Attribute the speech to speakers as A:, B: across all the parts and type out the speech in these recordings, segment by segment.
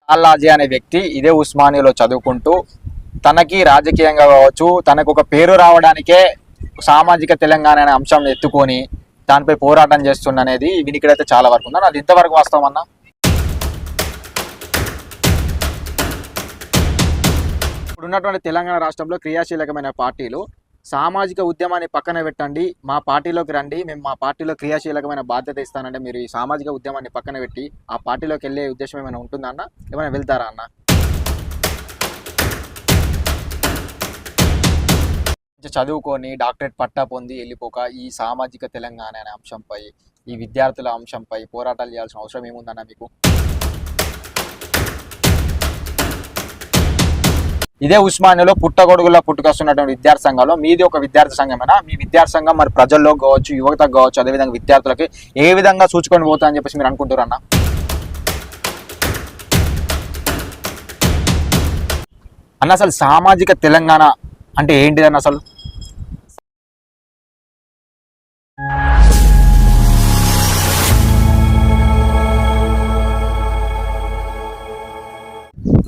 A: తాళ్ళాజీ అనే వ్యక్తి ఇదే ఉస్మానియాలో చదువుకుంటూ తనకి రాజకీయంగా కావచ్చు, తనకు ఒక పేరు రావడానికే సామాజిక తెలంగాణ అనే అంశం ఎత్తుకొని దానిపై పోరాటం చేస్తుండనేది వినికిడైతే చాలా వరకు ఉందా. అది ఇంతవరకు వాస్తవం అన్న? ఇప్పుడున్నటువంటి తెలంగాణ రాష్ట్రంలో క్రియాశీలకమైన పార్టీలు సామాజిక ఉద్యమాన్ని పక్కన పెట్టండి, మా పార్టీలోకి రండి, మేము మా పార్టీలో క్రియాశీలకమైన బాధ్యత ఇస్తానంటే మీరు ఈ సామాజిక ఉద్యమాన్ని పక్కన పెట్టి ఆ పార్టీలోకి వెళ్ళే ఉద్దేశం ఏమైనా ఉంటుందా అన్న? ఏమైనా వెళ్తారా అన్న? చదువుకొని డాక్టరేట్ పట్టా పొంది వెళ్ళిపోక ఈ సామాజిక తెలంగాణ అనే అంశంపై, ఈ విద్యార్థుల అంశంపై పోరాటాలు చేయాల్సిన అవసరం ఏముందన్న మీకు? ఇదే ఉస్మానియాలో పుట్టగొడుగులా పుట్టుకొస్తున్నటువంటి విద్యార్థి సంఘాల్లో మీది ఒక విద్యార్థి సంఘమేనా? మీ విద్యార్థి సంఘం మరి ప్రజల్లో కావచ్చు, యువతకు కావచ్చు, అదేవిధంగా విద్యార్థులకి ఏ విధంగా సూచుకొని పోతా అని చెప్పేసి మీరు అనుకుంటారన్న? అన్న అసలు సామాజిక తెలంగాణ అంటే ఏంటిదన్న అసలు?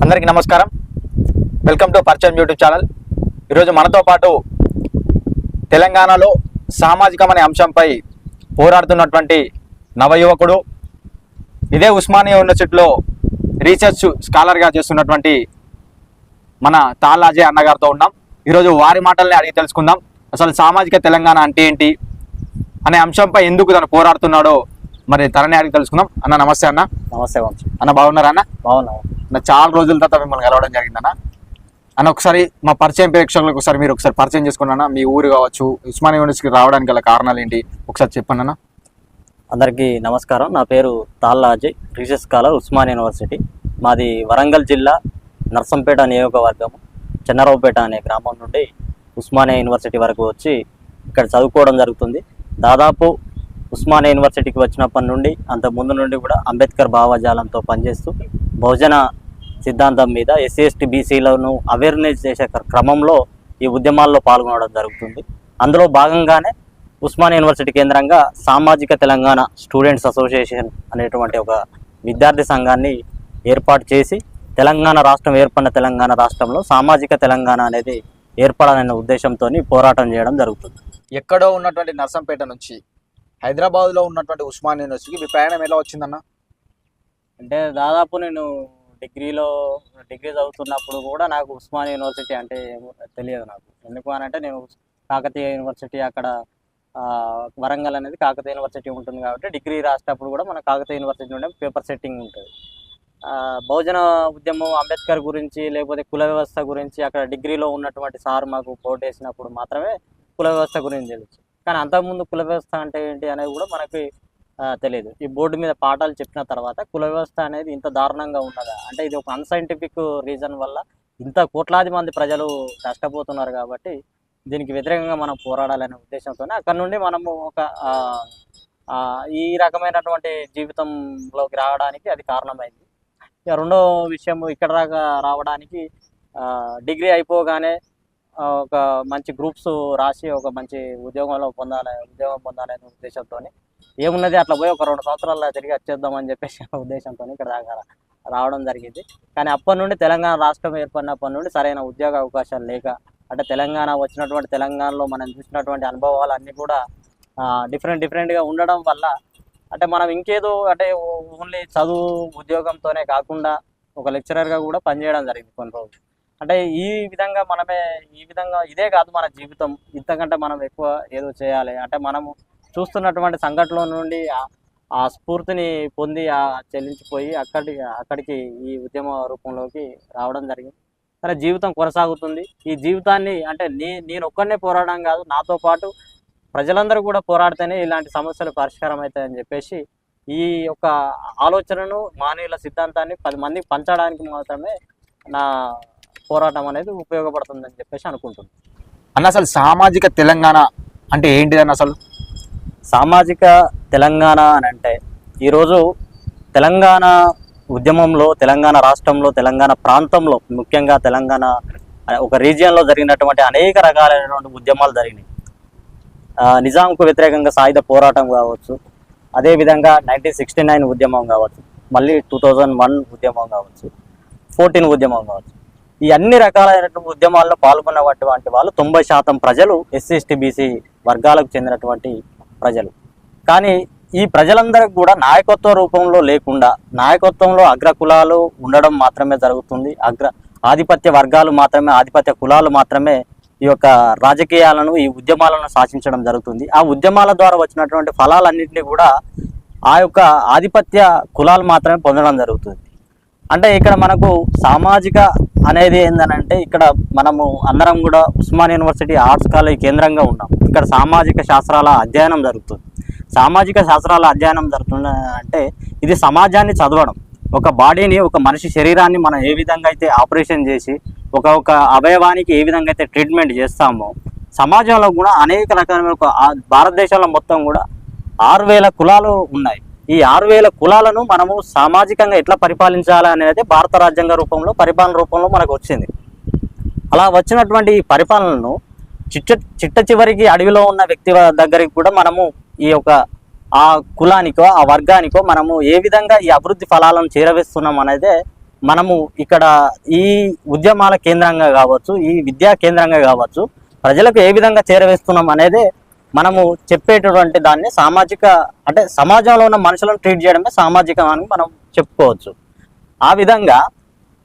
A: అందరికీ నమస్కారం, వెల్కమ్ టు పరిచయం యూట్యూబ్ ఛానల్. ఈరోజు మనతో పాటు తెలంగాణలో సామాజికం అనే అంశంపై పోరాడుతున్నటువంటి నవయువకుడు, ఇదే ఉస్మానియా యూనివర్సిటీలో రీసెర్చ్ స్కాలర్గా చేస్తున్నటువంటి మన తాళ్ళాజీ అన్నగారితో ఉన్నాం. ఈరోజు వారి మాటల్ని అడిగి తెలుసుకుందాం. అసలు సామాజిక తెలంగాణ అంటే ఏంటి అనే అంశంపై ఎందుకు తను పోరాడుతున్నాడో మరి తనని అడిగి తెలుసుకుందాం. అన్న నమస్తే. అన్న
B: నమస్తే వంశీ.
A: అన్న బాగున్నారా? అన్న
B: బాగున్నావు.
A: అన్న చాలా రోజుల తర్వాత మిమ్మల్ని కలవడం జరిగిందన్న. అన్న ఒకసారి మా పరిచయం ప్రేక్షకులకు ఒకసారి మీరు ఒకసారి పరిచయం చేసుకున్నా, మీ ఊరు కావచ్చు, ఉస్మానియా యూనివర్సిటీకి రావడానికి గల కారణాలు ఏంటి ఒకసారి చెప్పండి అన్న.
B: అందరికీ నమస్కారం. నా పేరు తాళ్ళాజీ, రీసెర్చ్ స్కాలర్, ఉస్మానియా యూనివర్సిటీ. మాది వరంగల్ జిల్లా నర్సంపేట నియోజకవర్గము చెన్నారావుపేట అనే గ్రామం నుండి ఉస్మానియా యూనివర్సిటీ వరకు వచ్చి ఇక్కడ చదువుకోవడం జరుగుతుంది. దాదాపు ఉస్మానియా యూనివర్సిటీకి వచ్చినప్పటి నుండి అంత ముందు నుండి కూడా అంబేద్కర్ భావజాలంతో పనిచేస్తూ బహుజన సిద్ధాంతం మీద ఎస్సీ ఎస్టీ బీసీలను అవేర్నెస్ చేసే క్రమంలో ఈ ఉద్యమాల్లో పాల్గొనడం జరుగుతుంది. అందులో భాగంగానే ఉస్మానియా యూనివర్సిటీ కేంద్రంగా సామాజిక తెలంగాణ స్టూడెంట్స్ అసోసియేషన్ అనేటువంటి ఒక విద్యార్థి సంఘాన్ని ఏర్పాటు చేసి తెలంగాణ రాష్ట్రం ఏర్పడిన తెలంగాణ రాష్ట్రంలో సామాజిక తెలంగాణ అనేది ఏర్పడాలనే ఉద్దేశంతో పోరాటం చేయడం జరుగుతుంది.
A: ఎక్కడో ఉన్నటువంటి నర్సంపేట నుంచి హైదరాబాద్లో ఉన్నటువంటి ఉస్మానియా యూనివర్సిటీకి మీ ప్రయాణం ఎలా వచ్చిందన్న?
B: అంటే దాదాపు నేను డిగ్రీ చదువుతున్నప్పుడు కూడా నాకు ఉస్మానియా యూనివర్సిటీ అంటే తెలియదు నాకు. ఎందుకు అని అంటే నేను కాకతీయ యూనివర్సిటీ అక్కడ వరంగల్ అనేది కాకతీయ యూనివర్సిటీ ఉంటుంది కాబట్టి డిగ్రీ రాసేటప్పుడు కూడా మన కాకతీయ యూనివర్సిటీ నుండి పేపర్ సెట్టింగ్ ఉంటుంది. బహుజన ఉద్యమం, అంబేద్కర్ గురించి లేకపోతే కుల వ్యవస్థ గురించి అక్కడ డిగ్రీలో ఉన్నటువంటి సార్ మాకు పోటీ వేసినప్పుడు మాత్రమే కుల వ్యవస్థ గురించి తెలుసు. కానీ అంతకుముందు కుల వ్యవస్థ అంటే ఏంటి అనేది కూడా మనకి తెలియదు. ఈ బోర్డు మీద పాఠాలు చెప్పిన తర్వాత కుల వ్యవస్థ అనేది ఇంత దారుణంగా ఉన్నదా, అంటే ఇది ఒక అన్సైంటిఫిక్ రీజన్ వల్ల ఇంత కోట్లాది మంది ప్రజలు కష్టపోతున్నారు కాబట్టి దీనికి వ్యతిరేకంగా మనం పోరాడాలనే ఉద్దేశంతోనే అక్కడ నుండి మనము ఒక ఈ రకమైనటువంటి జీవితంలోకి రావడానికి అది కారణమైంది. ఇక రెండో విషయం, ఇక్కడ దాకా రావడానికి డిగ్రీ అయిపోగానే ఒక మంచి గ్రూప్స్ రాసి ఒక మంచి ఉద్యోగం పొందాలనే ఉద్దేశంతో ఏమున్నది అట్లా పోయి ఒక 2 సంవత్సరాల్లో తిరిగి వచ్చేద్దామని చెప్పేసి ఉద్దేశంతో ఇక్కడ దాకా రావడం జరిగింది. కానీ అప్పటి నుండి తెలంగాణ రాష్ట్రం ఏర్పడినప్పటి నుండి సరైన ఉద్యోగ అవకాశాలు లేక, అంటే తెలంగాణ వచ్చినటువంటి తెలంగాణలో మనం చూసినటువంటి అనుభవాలు అన్నీ కూడా డిఫరెంట్గా ఉండడం వల్ల అంటే మనం ఇంకేదో అంటే ఓన్లీ చదువు ఉద్యోగంతోనే కాకుండా ఒక లెక్చరర్గా కూడా పనిచేయడం జరిగింది కొన్ని రోజులు. అంటే ఈ విధంగా ఇదే కాదు మన జీవితం, ఇంతకంటే మనం ఎక్కువ ఏదో చేయాలి అంటే మనము చూస్తున్నటువంటి సంఘటనల నుండి ఆ స్ఫూర్తిని పొంది చెల్లించిపోయి అక్కడికి ఈ ఉద్యమ రూపంలోకి రావడం జరిగింది. సరే, జీవితం కొనసాగుతుంది. ఈ జీవితాన్ని అంటే నేను ఒక్కనే పోరాడడం కాదు, నాతో పాటు ప్రజలందరూ కూడా పోరాడితేనే ఇలాంటి సమస్యలు పరిష్కారం అవుతాయని చెప్పేసి ఈ యొక్క ఆలోచనను, మానవుల సిద్ధాంతాన్ని 10 మందికి పంచడానికి మాత్రమే నా పోరాటం అనేది ఉపయోగపడుతుందని చెప్పేసి అనుకుంటున్నాను.
A: అన్న అసలు సామాజిక తెలంగాణ అంటే ఏంటిదని? అసలు
B: సామాజిక తెలంగాణ అని అంటే ఈరోజు తెలంగాణ ఉద్యమంలో, తెలంగాణ రాష్ట్రంలో, తెలంగాణ ప్రాంతంలో, ముఖ్యంగా తెలంగాణ ఒక రీజియన్లో జరిగినటువంటి అనేక రకాలైనటువంటి ఉద్యమాలు జరిగినాయి. నిజాంకు వ్యతిరేకంగా సాయుధ పోరాటం కావచ్చు, అదేవిధంగా 1969 ఉద్యమం కావచ్చు, మళ్ళీ 2001 ఉద్యమం కావచ్చు, 14 ఉద్యమం కావచ్చు, ఈ అన్ని రకాలైనటువంటి ఉద్యమాల్లో పాల్గొన్నటువంటి వాళ్ళు 90% ప్రజలు ఎస్సీ ఎస్టీ బీసీ వర్గాలకు చెందినటువంటి ప్రజలు. కానీ ఈ ప్రజలందరికీ కూడా నాయకత్వ రూపంలో లేకుండా నాయకత్వంలో అగ్ర కులాలు ఉండడం మాత్రమే జరుగుతుంది. ఆధిపత్య వర్గాలు మాత్రమే, ఆధిపత్య కులాలు మాత్రమే ఈ యొక్క రాజకీయాలను, ఈ ఉద్యమాలను శాసించడం జరుగుతుంది. ఆ ఉద్యమాల ద్వారా వచ్చినటువంటి ఫలాలన్నింటినీ కూడా ఆ యొక్క ఆధిపత్య కులాలు మాత్రమే పొందడం జరుగుతుంది. అంటే ఇక్కడ మనకు సామాజిక అనేది ఏంటంటే, ఇక్కడ మనము అందరం కూడా ఉస్మానియా యూనివర్సిటీ ఆర్ట్స్ కాలేజ్ కేంద్రంగా ఉన్నాం. ఇక్కడ సామాజిక శాస్త్రాల అధ్యయనం జరుగుతుంది. సామాజిక శాస్త్రాల అధ్యయనం జరుగుతుంది అంటే ఇది సమాజాన్ని చదవడం. ఒక బాడీని, ఒక మనిషి శరీరాన్ని మనం ఏ విధంగా అయితే ఆపరేషన్ చేసి ఒక అవయవానికి ఏ విధంగా అయితే ట్రీట్మెంట్ చేస్తామో, సమాజంలో కూడా అనేక రకాల భారతదేశంలో మొత్తం కూడా 6000 కులాలు ఉన్నాయి. ఈ 6000 కులాలను మనము సామాజికంగా ఎట్లా పరిపాలించాలి అనేది భారత రాజ్యాంగ రూపంలో, పరిపాలన రూపంలో మనకు వచ్చింది. అలా వచ్చినటువంటి ఈ పరిపాలనను చిట్ట చివరికి అడవిలో ఉన్న వ్యక్తి దగ్గరికి కూడా మనము ఈ యొక్క ఆ కులానికో, ఆ వర్గానికో మనము ఏ విధంగా ఈ అభివృద్ధి ఫలాలను చేరవేస్తున్నాం అనేదే మనము ఇక్కడ ఈ ఉద్యమాల కేంద్రంగా కావచ్చు, ఈ విద్యా కేంద్రంగా కావచ్చు, ప్రజలకు ఏ విధంగా చేరవేస్తున్నాం అనేదే మనము చెప్పేటటువంటి దాన్ని సామాజిక, అంటే సమాజంలో ఉన్న మనుషులను ట్రీట్ చేయడమే సామాజికం అని మనం చెప్పుకోవచ్చు. ఆ విధంగా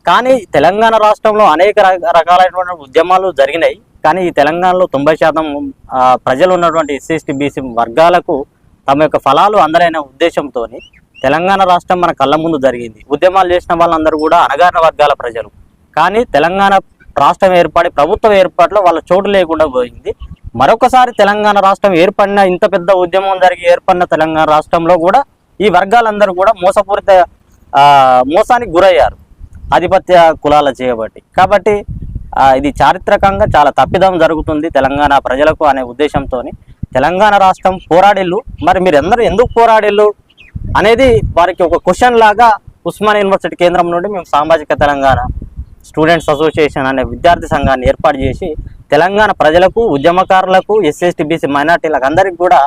B: కానీ తెలంగాణ రాష్ట్రంలో అనేక రకాలైనటువంటి ఉద్యమాలు జరిగినాయి. కానీ ఈ తెలంగాణలో 90% ప్రజలు ఉన్నటువంటి ఎస్సీ ఎస్టీ బీసీ వర్గాలకు తమ యొక్క ఫలాలు అందరైన ఉద్దేశంతో తెలంగాణ రాష్ట్రం మన కళ్ళ ముందు జరిగింది. ఉద్యమాలు చేసిన వాళ్ళందరూ కూడా అణగారిన వర్గాల ప్రజలు. కానీ తెలంగాణ రాష్ట్రం ఏర్పడి ప్రభుత్వం ఏర్పాటులో వాళ్ళ చోటు లేకుండా పోయింది. మరొకసారి తెలంగాణ రాష్ట్రం ఏర్పడిన, ఇంత పెద్ద ఉద్యమం జరిగి ఏర్పడిన తెలంగాణ రాష్ట్రంలో కూడా ఈ వర్గాలందరూ కూడా మోసానికి గురయ్యారు ఆధిపత్య కులాల చేయబట్టి. కాబట్టి ఇది చారిత్రకంగా చాలా తప్పిదం జరుగుతుంది తెలంగాణ ప్రజలకు అనే ఉద్దేశంతో తెలంగాణ రాష్ట్రం పోరాడిల్లు. మరి మీరు ఎందుకు పోరాడిల్లు అనేది వారికి ఒక క్వశ్చన్ లాగా ఉస్మానియా యూనివర్సిటీ కేంద్రం నుండి మేము సామాజిక తెలంగాణ స్టూడెంట్స్ అసోసియేషన్ అనే విద్యార్థి సంఘాన్ని ఏర్పాటు చేసి తెలంగాణ ప్రజలకు, ఉద్యమకారులకు, ఎస్సీ ఎస్టీ బీసీ మైనార్టీలకు అందరికీ కూడా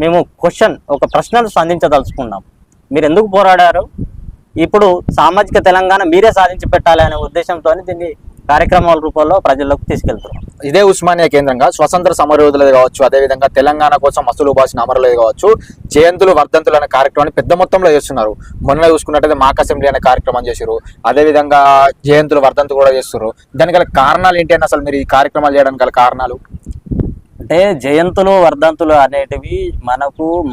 B: మేము ఒక ప్రశ్నలు సంధించదలుచుకున్నాం. మీరు ఎందుకు పోరాడారు, ఇప్పుడు సామాజిక తెలంగాణ మీరే సాధించి పెట్టాలి అనే ఉద్దేశంతో దీన్ని కార్యక్రమాల రూపంలో ప్రజల్లోకి తీసుకెళ్తున్నాం.
A: ఇదే ఉస్మానియా కేంద్రంగా స్వతంత్ర సమరయోధులది కావచ్చు, అదేవిధంగా తెలంగాణ కోసం అసలు బాసిన అమరులది కావచ్చు, జయంతులు వర్ధంతులు అనే కార్యక్రమాన్ని పెద్ద మొత్తంలో చేస్తున్నారు. మొన్న చూసుకున్నట్టయితే మాక్ అసెంబ్లీ అనే కార్యక్రమం చేశారు. అదేవిధంగా జయంతులు వర్ధంతులు కూడా చేస్తారు. దానికి గల కారణాలు ఏంటి అని, అసలు మీరు ఈ కార్యక్రమాలు చేయడానికి గల కారణాలు?
B: అంటే జయంతులు వర్ధంతులు అనేటివి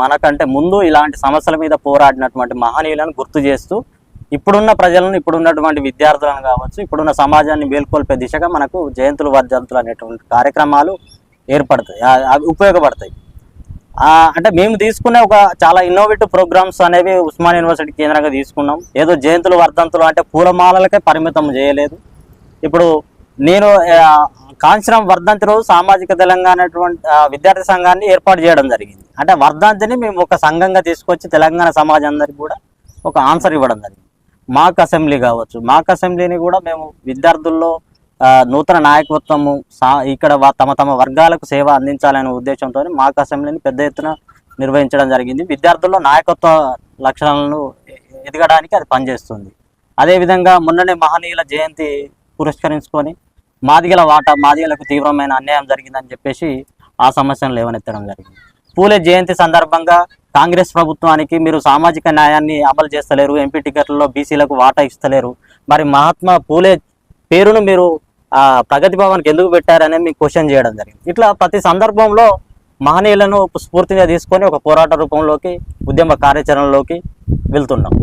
B: మనకంటే ముందు ఇలాంటి సమస్యల మీద పోరాడినటువంటి మహనీయులను గుర్తు చేస్తూ ఇప్పుడున్న ప్రజలను, ఇప్పుడున్నటువంటి విద్యార్థులను కావచ్చు, ఇప్పుడున్న సమాజాన్ని మేల్కొల్పే దిశగా మనకు జయంతులు వర్ధంతులు అనేటువంటి కార్యక్రమాలు ఏర్పడతాయి, అవి ఉపయోగపడతాయి. అంటే మేము తీసుకునే ఒక చాలా ఇన్నోవేటివ్ ప్రోగ్రామ్స్ అనేవి ఉస్మానియా యూనివర్సిటీ కేంద్రంగా తీసుకున్నాం. ఏదో జయంతులు వర్ధంతులు అంటే పూలమాలలకే పరిమితం చేయలేదు. ఇప్పుడు నేను కాంచనం వర్ధంతి రోజు సామాజిక తెలంగాణ విద్యార్థి సంఘాన్ని ఏర్పాటు చేయడం జరిగింది. అంటే వర్ధంతిని మేము ఒక సంఘంగా తీసుకొచ్చి తెలంగాణ సమాజం అందరికి కూడా ఒక ఆన్సర్ ఇవ్వడం జరిగింది. మాక్ అసెంబ్లీ కావచ్చు, మాక్ అసెంబ్లీని కూడా మేము విద్యార్థుల్లో నూతన నాయకత్వము ఇక్కడ తమ వర్గాలకు సేవ అందించాలనే ఉద్దేశంతో మాక్ అసెంబ్లీని పెద్ద ఎత్తున నిర్వహించడం జరిగింది. విద్యార్థుల్లో నాయకత్వ లక్షణాలను ఎదగడానికి అది పనిచేస్తుంది. అదేవిధంగా మొన్ననే మహనీయుల జయంతి పురస్కరించుకొని మాదిగలకు తీవ్రమైన అన్యాయం జరిగిందని చెప్పేసి ఆ సమస్యను లేవనెత్తడం జరిగింది. పూలే జయంతి సందర్భంగా కాంగ్రెస్ ప్రభుత్వానికి మీరు సామాజిక న్యాయాన్ని అమలు చేస్తలేరు, ఎంపీ టికెట్లలో బీసీలకు వాటా ఇస్తలేరు, మరి మహాత్మా పూలే పేరును మీరు ప్రగతి భవన్కి ఎందుకు పెట్టారని మీకు క్వశ్చన్ చేయడం జరిగింది. ఇట్లా ప్రతి సందర్భంలో మహనీయులను స్ఫూర్తిగా తీసుకొని ఒక పోరాట రూపంలోకి, ఉద్యమ కార్యాచరణలోకి వెళ్తున్నాం.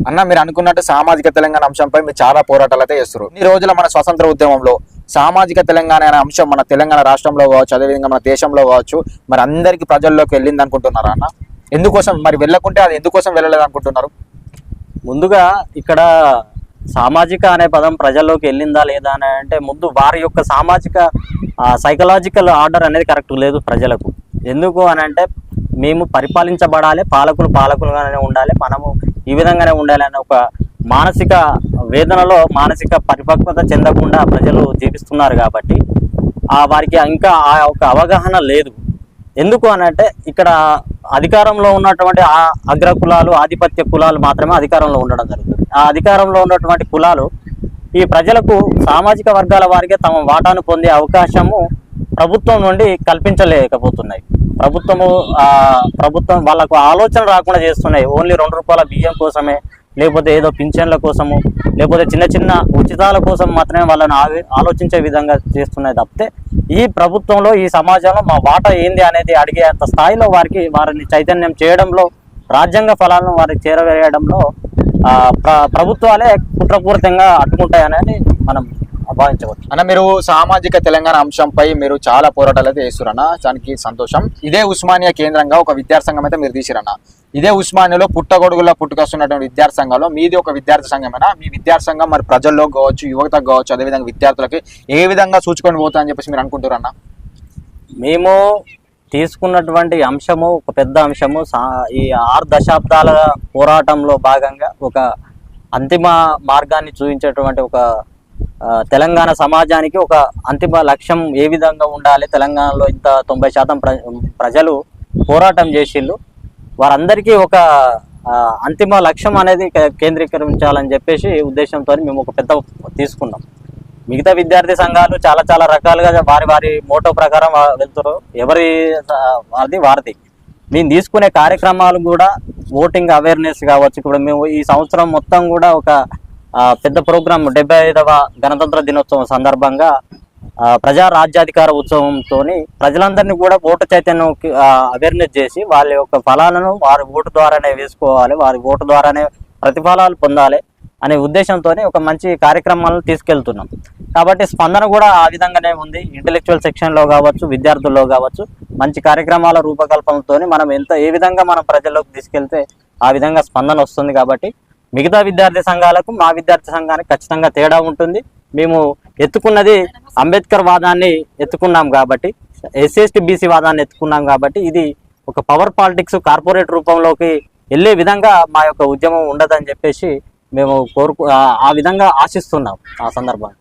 A: అన్న, మీరు అనుకున్నట్టు సామాజిక తెలంగాణ అంశంపై మీరు చాలా పోరాటాలు అయితే చేస్తారు. ఈ రోజుల మన స్వతంత్ర ఉద్యమంలో సామాజిక తెలంగాణ అనే అంశం మన తెలంగాణ రాష్ట్రంలో కావచ్చు, అదేవిధంగా మన దేశంలో కావచ్చు, మరి అందరికీ ప్రజల్లోకి వెళ్ళింది అనుకుంటున్నారా అన్న? ఎందుకోసం మరి వెళ్ళకుంటే అది ఎందుకోసం వెళ్ళలేదు అనుకుంటున్నారు?
B: ముందుగా ఇక్కడ సామాజిక అనే పదం ప్రజల్లోకి వెళ్ళిందా లేదా అని అంటే ముందు వారి యొక్క సామాజిక సైకలాజికల్ ఆర్డర్ అనేది కరెక్ట్ లేదు ప్రజలకు. ఎందుకు అని అంటే మేము పరిపాలించబడాలి, పాలకులుగానే ఉండాలి, మనము ఈ విధంగానే ఉండాలి అనే ఒక మానసిక వేదనలో మానసిక పరిపక్వత చెందకుండా ప్రజలు జీవిస్తున్నారు. కాబట్టి వారికి ఇంకా ఆ ఒక అవగాహన లేదు. ఎందుకు అని అంటే ఇక్కడ అధికారంలో ఉన్నటువంటి అగ్ర కులాలు, ఆధిపత్య కులాలు మాత్రమే అధికారంలో ఉండడం జరుగుతుంది. ఆ అధికారంలో ఉన్నటువంటి కులాలు ఈ ప్రజలకు సామాజిక వర్గాల వారికి తమ వాటాను పొందే అవకాశము ప్రభుత్వం నుండి కల్పించలేకపోతున్నాయి. ప్రభుత్వం వాళ్ళకు ఆలోచన రాకుండా చేస్తున్నాయి. ఓన్లీ 2 రూపాయల బియ్యం కోసమే, లేకపోతే ఏదో పింఛన్ల కోసము, లేకపోతే చిన్న చిన్న ఉచితాల కోసం మాత్రమే వాళ్ళని ఆలోచించే విధంగా చేస్తున్నాయి తప్పితే ఈ ప్రభుత్వంలో, ఈ సమాజంలో మా వాటా ఏంది అనేది అడిగే అంత స్థాయిలో వారిని చైతన్యం చేయడంలో, రాజ్యాంగ ఫలాలను వారికి చేరవేయడంలో ప్రభుత్వాలే కుట్రపూరితంగా అడ్డుకుంటాయనేది మనం భావించవచ్చు.
A: అన్న, మీరు సామాజిక తెలంగాణ అంశంపై మీరు చాలా పోరాటాలు అయితే చేస్తురన్న, దానికి సంతోషం. ఇదే ఉస్మానియా కేంద్రంగా ఒక విద్యార్థి సంఘం అయితే మీరు తీసిరన్న. ఇదే ఉస్మానియాలో పుట్టగొడుగులో పుట్టుకొస్తున్నటువంటి విద్యార్థి సంఘంలో మీది ఒక విద్యార్థి సంఘమేనా? మీ విద్యార్థి సంఘం మరి ప్రజల్లో కావచ్చు, యువతకు కావచ్చు, అదేవిధంగా విద్యార్థులకి ఏ విధంగా సూచుకొని పోతా అని చెప్పేసి మీరు అనుకుంటారన్న?
B: మేము తీసుకున్నటువంటి అంశము ఒక పెద్ద అంశము. ఈ 6 దశాబ్దాల పోరాటంలో భాగంగా ఒక అంతిమ మార్గాన్ని చూపించేటువంటి ఒక తెలంగాణ సమాజానికి ఒక అంతిమ లక్ష్యం ఏ విధంగా ఉండాలి, తెలంగాణలో ఇంత 90% ప్రజలు పోరాటం చేసిళ్ళు, వారందరికీ ఒక అంతిమ లక్ష్యం అనేది కేంద్రీకరించాలని చెప్పేసి ఉద్దేశంతో మేము ఒక పెద్ద తీసుకున్నాం. మిగతా విద్యార్థి సంఘాలు చాలా చాలా రకాలుగా వారి మోటో ప్రకారం వెళ్తారు, వారిది. మేము తీసుకునే కార్యక్రమాలు కూడా ఓటింగ్ అవేర్నెస్ కావచ్చు. ఇప్పుడు మేము ఈ సంవత్సరం మొత్తం కూడా ఒక పెద్ద ప్రోగ్రాం 75వ గణతంత్ర దినోత్సవం సందర్భంగా ప్రజా రాజ్యాధికార ఉత్సవంతో ప్రజలందరినీ కూడా ఓటు చైతన్యం అవేర్నెస్ చేసి వాళ్ళ యొక్క ఫలాలను వారి ఓటు ద్వారానే వేసుకోవాలి, వారి ఓటు ద్వారానే ప్రతిఫలాలు పొందాలి అనే ఉద్దేశంతో ఒక మంచి కార్యక్రమాలను తీసుకెళ్తున్నాం. కాబట్టి స్పందన కూడా ఆ విధంగానే ఉంది. ఇంటెలెక్చువల్ సెక్షన్లో కావచ్చు, విద్యార్థుల్లో కావచ్చు, మంచి కార్యక్రమాల రూపకల్పనతో మనం ఏ విధంగా మనం ప్రజల్లోకి తీసుకెళ్తే ఆ విధంగా స్పందన వస్తుంది. కాబట్టి మిగతా విద్యార్థి సంఘాలకు మా విద్యార్థి సంఘానికి ఖచ్చితంగా తేడా ఉంటుంది. మేము ఎత్తుకున్నది అంబేద్కర్ వాదాన్ని ఎత్తుకున్నాం కాబట్టి, ఎస్సీ బీసీ వాదాన్ని ఎత్తుకున్నాం కాబట్టి ఇది ఒక పవర్ పాలిటిక్స్ కార్పొరేట్ రూపంలోకి వెళ్ళే విధంగా మా యొక్క ఉద్యమం ఉండదని చెప్పేసి మేము ఆ విధంగా ఆశిస్తున్నాం. ఆ సందర్భంగా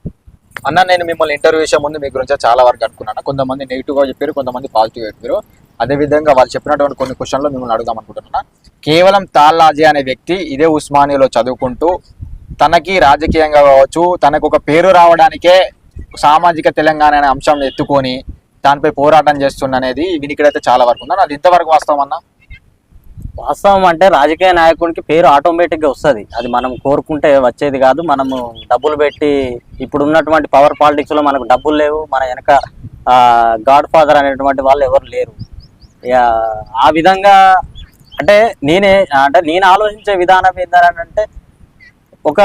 A: అన్న, నేను మిమ్మల్ని ఇంటర్వ్యూ చేసే ముందు మీ గురించి చాలా వరకు అనుకున్నాను. కొంతమంది నెగిటివ్గా చెప్పారు, కొంతమంది పాజిటివ్గా చెప్పారు. అదేవిధంగా వాళ్ళు చెప్పినటువంటి కొన్ని క్వశ్చన్లు మిమ్మల్ని అడుగుదాం అనుకుంటున్నా. కేవలం తాళ్ళాజీ అనే వ్యక్తి ఇదే ఉస్మానియాలో చదువుకుంటూ తనకి రాజకీయంగా కావచ్చు, తనకు ఒక పేరు రావడానికే సామాజిక తెలంగాణ అనే అంశం ఎత్తుకొని దానిపై పోరాటం చేస్తున్న అనేది వినికిడైతే చాలా వరకు ఉందని, అది ఇంతవరకు వాస్తవం అన్న?
B: వాస్తవం అంటే రాజకీయ నాయకుడికి పేరు ఆటోమేటిక్గా వస్తుంది, అది మనం కోరుకుంటే వచ్చేది కాదు. మనము డబ్బులు పెట్టి, ఇప్పుడు ఉన్నటువంటి పవర్ పాలిటిక్స్లో మనకు డబ్బులు లేవు, మన వెనక గాడ్ ఫాదర్ అనేటువంటి వాళ్ళు ఎవరు లేరు. ఆ విధంగా అంటే నేను ఆలోచించే విధానం ఏంటంటే, ఒక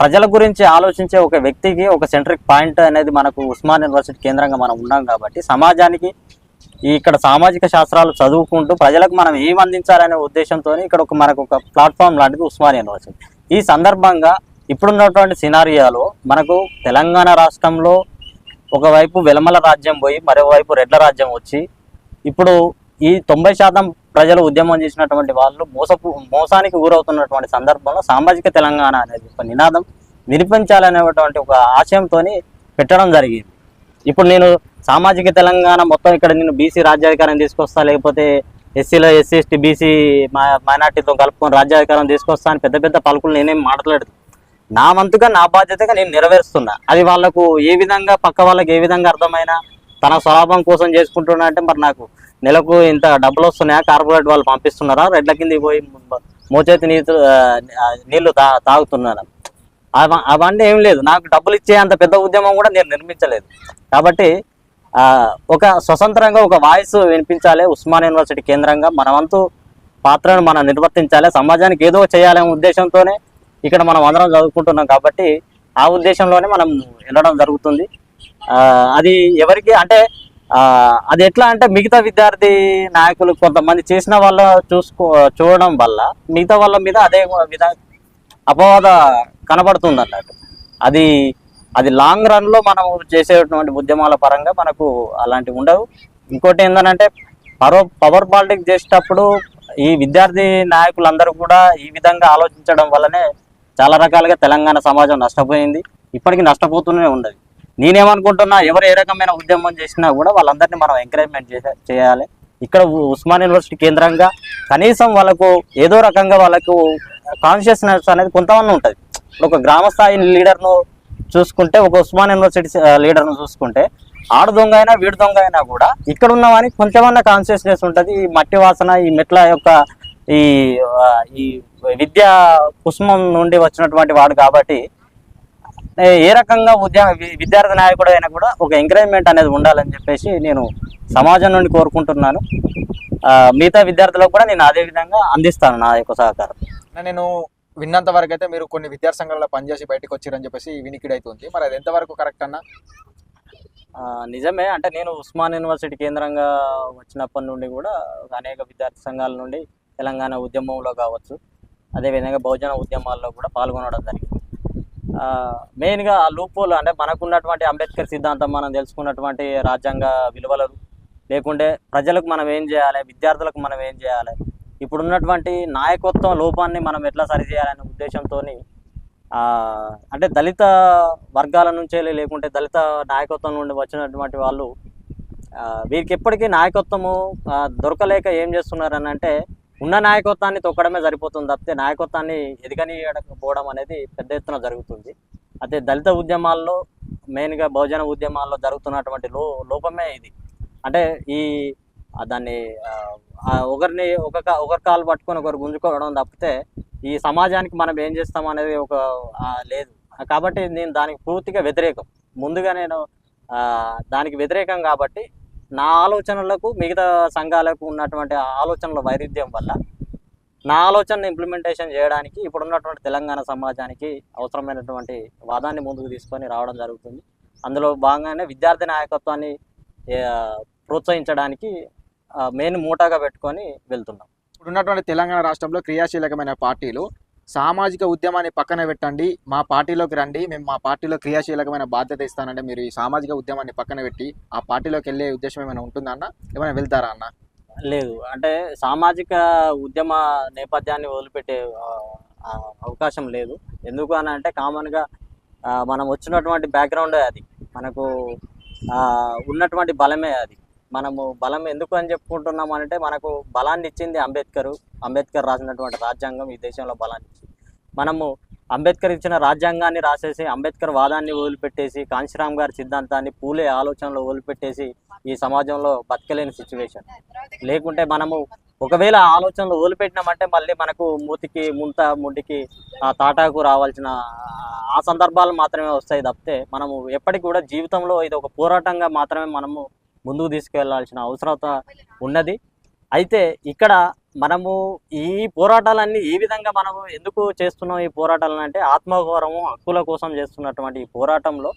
B: ప్రజల గురించి ఆలోచించే ఒక వ్యక్తికి ఒక సెంట్రిక్ పాయింట్ అనేది మనకు ఉస్మాన్ యూనివర్సిటీ కేంద్రంగా మనం ఉన్నాం కాబట్టి సమాజానికి ఇక్కడ సామాజిక శాస్త్రాలు చదువుకుంటూ ప్రజలకు మనం ఏం అందించాలనే ఉద్దేశంతో ఇక్కడ మనకు ఒక ప్లాట్ఫామ్ లాంటిది ఉస్మాన్ యూనివర్సిటీ. ఈ సందర్భంగా ఇప్పుడున్నటువంటి సినారియాలో మనకు తెలంగాణ రాష్ట్రంలో ఒకవైపు వెలమల రాజ్యం పోయి మరోవైపు రెడ్ల రాజ్యం వచ్చి ఇప్పుడు ఈ 90% ప్రజలు ఉద్యమం చేసినటువంటి వాళ్ళు మోసానికి గురవుతున్నటువంటి సందర్భంలో సామాజిక తెలంగాణ అనేది ఒక నినాదం వినిపించాలనేటువంటి ఒక ఆశయంతో పెట్టడం జరిగింది. ఇప్పుడు నేను సామాజిక తెలంగాణ మొత్తం ఇక్కడ నేను బీసీ రాజ్యాధికారం తీసుకొస్తా, లేకపోతే ఎస్సీలో ఎస్సీ ఎస్టీ బీసీ మైనార్టీతో కలుపుకొని రాజ్యాధికారం తీసుకొస్తా అని పెద్ద పెద్ద పలుకులు నేనేం మాట్లాడదు. నా వంతుగా నా బాధ్యతగా నేను నెరవేరుస్తున్నా. అది వాళ్ళకు ఏ విధంగా పక్క వాళ్ళకి ఏ విధంగా అర్థమైనా తన స్వలాభం కోసం చేసుకుంటున్నా అంటే మరి నాకు నెలకు ఇంత డబ్బులు వస్తున్నాయా, కార్పొరేట్ వాళ్ళు పంపిస్తున్నారా, రెడ్ల కింద పోయి మోచేతి నీళ్లు తాగుతున్నాను, అవన్నీ ఏం లేదు. నాకు డబ్బులు ఇచ్చే అంత పెద్ద ఉద్యమం కూడా నేను నిర్మించలేదు. కాబట్టి ఒక స్వతంత్రంగా ఒక వాయిస్ వినిపించాలి. ఉస్మాన్ యూనివర్సిటీ కేంద్రంగా మన వంతు పాత్రను మనం నిర్వర్తించాలి, సమాజానికి ఏదో చేయాలనే ఉద్దేశంతోనే ఇక్కడ మనం అందరం చదువుకుంటున్నాం. కాబట్టి ఆ ఉద్దేశంలోనే మనం వెళ్ళడం జరుగుతుంది. అది ఎవరికి అంటే అది ఎట్లా అంటే మిగతా విద్యార్థి నాయకులు కొంతమంది చేసిన వాళ్ళ చూడడం వల్ల మిగతా వాళ్ళ మీద అదే విధంగా అపవాద కనబడుతుంది అన్నట్టు. అది లాంగ్ రన్లో మనం చేసేటువంటి ఉద్యమాల పరంగా మనకు అలాంటివి ఉండవు. ఇంకోటి ఏంటంటే పవర్ పాలిటిక్స్ చేసేటప్పుడు ఈ విద్యార్థి నాయకులందరూ కూడా ఈ విధంగా ఆలోచించడం వల్లనే చాలా రకాలుగా తెలంగాణ సమాజం నష్టపోయింది, ఇప్పటికీ నష్టపోతూనే ఉండదు. నేనేమనుకుంటున్నా, ఎవరు ఏ రకమైన ఉద్యమం చేసినా కూడా వాళ్ళందరినీ మనం ఎంకరేజ్మెంట్ చేయాలి. ఇక్కడ ఉస్మాన్ యూనివర్సిటీ కేంద్రంగా కనీసం వాళ్ళకు ఏదో రకంగా వాళ్ళకు కాన్షియస్నెస్ అనేది కొంతమంది ఉంటుంది. ఒక గ్రామ స్థాయి లీడర్ను చూసుకుంటే, ఒక ఉస్మాన్ యూనివర్సిటీ లీడర్ను చూసుకుంటే, ఆడు దొంగ అయినా వీడు దొంగ అయినా కూడా ఇక్కడ ఉన్నవానికి కొంచెమన్నా కాన్షియస్నెస్ ఉంటుంది. ఈ మట్టి వాసన, ఈ మెట్ల యొక్క ఈ ఈ విద్యా కుసుమం నుండి వచ్చినటువంటి వాడు కాబట్టి ఏ రకంగా విద్యార్థి నాయకుడు అయినా కూడా ఒక ఎంకరేజ్మెంట్ అనేది ఉండాలని చెప్పేసి నేను సమాజం నుండి కోరుకుంటున్నాను. మిగతా విద్యార్థులకు కూడా నేను అదే విధంగా అందిస్తాను నా యొక్క సహకారం.
A: నేను విన్నంత వరకు అయితే మీరు కొన్ని విద్యార్థి సంఘాలలో పనిచేసి బయటకు వచ్చారని చెప్పేసి వినికిడి అవుతుంది. మరి అది ఎంతవరకు కరెక్ట్ అన్న?
B: నిజమే. అంటే నేను ఉస్మాన్ యూనివర్సిటీ కేంద్రంగా వచ్చినప్పటి నుండి కూడా అనేక విద్యార్థి సంఘాల నుండి తెలంగాణ ఉద్యమంలో కావచ్చు, అదేవిధంగా బహుజన ఉద్యమాల్లో కూడా పాల్గొనడం జరిగింది. మెయిన్గా ఆ లూపోలు అంటే మనకున్నటువంటి అంబేద్కర్ సిద్ధాంతం, మనం తెలుసుకున్నటువంటి రాజ్యాంగ విలువలు లేకుంటే ప్రజలకు మనం ఏం చేయాలి, విద్యార్థులకు మనం ఏం చేయాలి, ఇప్పుడున్నటువంటి నాయకత్వం లోపాన్ని మనం ఎట్లా సరిచేయాలనే ఉద్దేశంతో అంటే దళిత వర్గాల నుంచే లేకుంటే దళిత నాయకత్వం నుండి వచ్చినటువంటి వాళ్ళు వీరికి ఎప్పటికీ నాయకత్వము దొరకలేక ఏం చేస్తున్నారని అంటే ఉన్న నాయకత్వాన్ని తొక్కడమే సరిపోతుంది తప్పితే నాయకత్వాన్ని ఎదగనియకపోవడం అనేది పెద్ద ఎత్తున జరుగుతుంది. అయితే దళిత ఉద్యమాల్లో మెయిన్గా బహుజన ఉద్యమాల్లో జరుగుతున్నటువంటి లోపమే ఇది. అంటే ఈ దాన్ని ఒకరి కాలు పట్టుకొని ఒకరు గుంజుకోవడం తప్పితే ఈ సమాజానికి మనం ఏం చేస్తాం అనేది ఒక లేదు. కాబట్టి నేను దానికి పూర్తిగా వ్యతిరేకం. ముందుగా నేను దానికి వ్యతిరేకం కాబట్టి నా ఆలోచనలకు మిగతా సంఘాలకు ఉన్నటువంటి ఆలోచనల వైరుధ్యం వల్ల నా ఆలోచనను ఇంప్లిమెంటేషన్ చేయడానికి ఇప్పుడున్నటువంటి తెలంగాణ సమాజానికి అవసరమైనటువంటి వాదాన్ని ముందుకు తీసుకొని రావడం జరుగుతుంది. అందులో భాగంగానే విద్యార్థి నాయకత్వాన్ని ప్రోత్సహించడానికి మెయిన్ మూటగా పెట్టుకొని వెళ్తున్నాం.
A: ఇప్పుడున్నటువంటి తెలంగాణ రాష్ట్రంలో క్రియాశీలకమైన పార్టీలు సామాజిక ఉద్యమాన్ని పక్కన పెట్టండి, మా పార్టీలోకి రండి, మేము మా పార్టీలో క్రియాశీలకమైన బాధ్యత ఇస్తానంటే మీరు ఈ సామాజిక ఉద్యమాన్ని పక్కన పెట్టి ఆ పార్టీలోకి వెళ్ళే ఉద్దేశం ఏమైనా ఉంటుందా అన్న? ఏమైనా వెళ్తారా అన్న?
B: లేదు. అంటే సామాజిక ఉద్యమ నేపథ్యాన్ని వదిలిపెట్టే అవకాశం లేదు. ఎందుకు అని అంటే కామన్గా మనం వచ్చినటువంటి బ్యాక్గ్రౌండే అది, మనకు ఉన్నటువంటి బలమే అది. మనము బలం ఎందుకు అని చెప్పుకుంటున్నాం అంటే మనకు బలాన్ని ఇచ్చింది అంబేద్కర్ రాసినటువంటి రాజ్యాంగం ఈ దేశంలో బలాన్ని ఇచ్చింది. మనము అంబేద్కర్ ఇచ్చిన రాజ్యాంగాన్ని రాసేసి అంబేద్కర్ వాదాన్ని వదిలిపెట్టేసి కాంశీరామ్ గారి సిద్ధాంతాన్ని, పూలే ఆలోచనలు వదిలిపెట్టేసి ఈ సమాజంలో బతకలేని సిచ్యువేషన్. లేకుంటే మనము ఒకవేళ ఆలోచనలు వదిలిపెట్టినామంటే మళ్ళీ మనకు మూతికి ముడ్డికి తాటాకు రావాల్సిన ఆ సందర్భాలు మాత్రమే వస్తాయి తప్పితే మనము ఎప్పటికి కూడా జీవితంలో ఇది ఒక పోరాటంగా మాత్రమే మనము ముందుకు తీసుకెళ్లాల్సిన అవసరత ఉన్నది. అయితే ఇక్కడ మనము ఈ పోరాటాలన్నీ ఈ విధంగా మనము ఎందుకు చేస్తున్నాం ఈ పోరాటాలను అంటే ఆత్మగౌరవం, హక్కుల కోసం చేస్తున్నటువంటి ఈ పోరాటంలో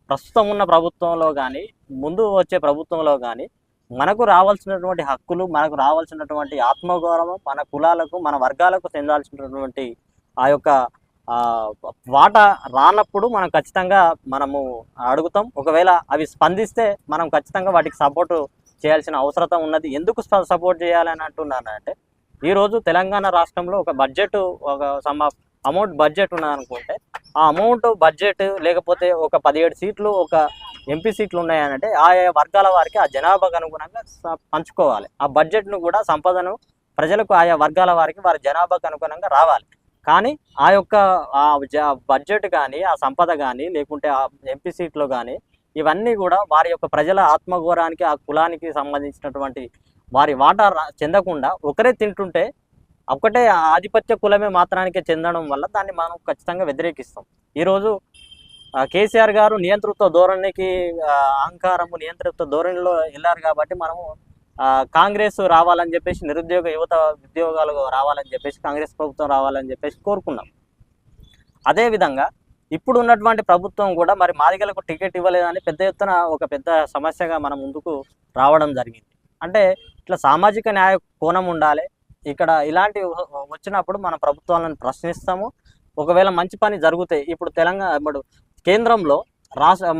B: ప్రస్తుతం ఉన్న ప్రభుత్వంలో కానీ ముందు వచ్చే ప్రభుత్వంలో కానీ మనకు రావాల్సినటువంటి హక్కులు, మనకు రావాల్సినటువంటి ఆత్మగౌరవం, మన కులాలకు మన వర్గాలకు చెందాల్సినటువంటి ఆ యొక్క వాటా రానప్పుడు మనం ఖచ్చితంగా మనము అడుగుతాం. ఒకవేళ అవి స్పందిస్తే మనం ఖచ్చితంగా వాటికి సపోర్టు చేయాల్సిన అవసరం ఉన్నది. ఎందుకు సపోర్ట్ చేయాలని అంటున్నానంటే ఈరోజు తెలంగాణ రాష్ట్రంలో ఒక బడ్జెట్, ఒక అమౌంట్ బడ్జెట్ ఉన్నదనుకుంటే ఆ అమౌంట్ బడ్జెట్ లేకపోతే ఒక 17 సీట్లు, ఒక ఎంపీ సీట్లు ఉన్నాయనంటే ఆయా వర్గాల వారికి ఆ జనాభాకు అనుగుణంగా పంచుకోవాలి. ఆ బడ్జెట్ను కూడా సంపదను ప్రజలకు ఆయా వర్గాల వారికి వారి జనాభాకు అనుగుణంగా రావాలి. కానీ ఆ యొక్క బడ్జెట్ కానీ, ఆ సంపద కానీ, లేకుంటే ఆ ఎంపీ సీట్లు కానీ ఇవన్నీ కూడా వారి యొక్క ప్రజల ఆత్మగౌరవానికి, ఆ కులానికి సంబంధించినటువంటి వారి వాటా చెందకుండా ఒకరే తింటుంటే ఒకటే ఆధిపత్య కులమే మాత్రానికే చెందడం వల్ల దాన్ని మనం ఖచ్చితంగా వ్యతిరేకిస్తాం. ఈరోజు కేసీఆర్ గారు నియంతృత్వ ధోరణికి, అహంకారము నియంతృత్వ ధోరణిలో వెళ్ళారు కాబట్టి మనము కాంగ్రెస్ రావాలని చెప్పేసి, నిరుద్యోగ యువత ఉద్యోగాలు రావాలని చెప్పేసి, కాంగ్రెస్ ప్రభుత్వం రావాలని చెప్పేసి కోరుకున్నాం. అదేవిధంగా ఇప్పుడు ఉన్నటువంటి ప్రభుత్వం కూడా మరి మాదిగలకు టికెట్ ఇవ్వలేదని పెద్ద ఎత్తున ఒక పెద్ద సమస్యగా మన ముందుకు రావడం జరిగింది. అంటే ఇట్లా సామాజిక న్యాయ కోణం ఉండాలి. ఇక్కడ ఇలాంటి వచ్చినప్పుడు మన ప్రభుత్వాలను ప్రశ్నిస్తాము. ఒకవేళ మంచి పని జరిగితే ఇప్పుడు కేంద్రంలో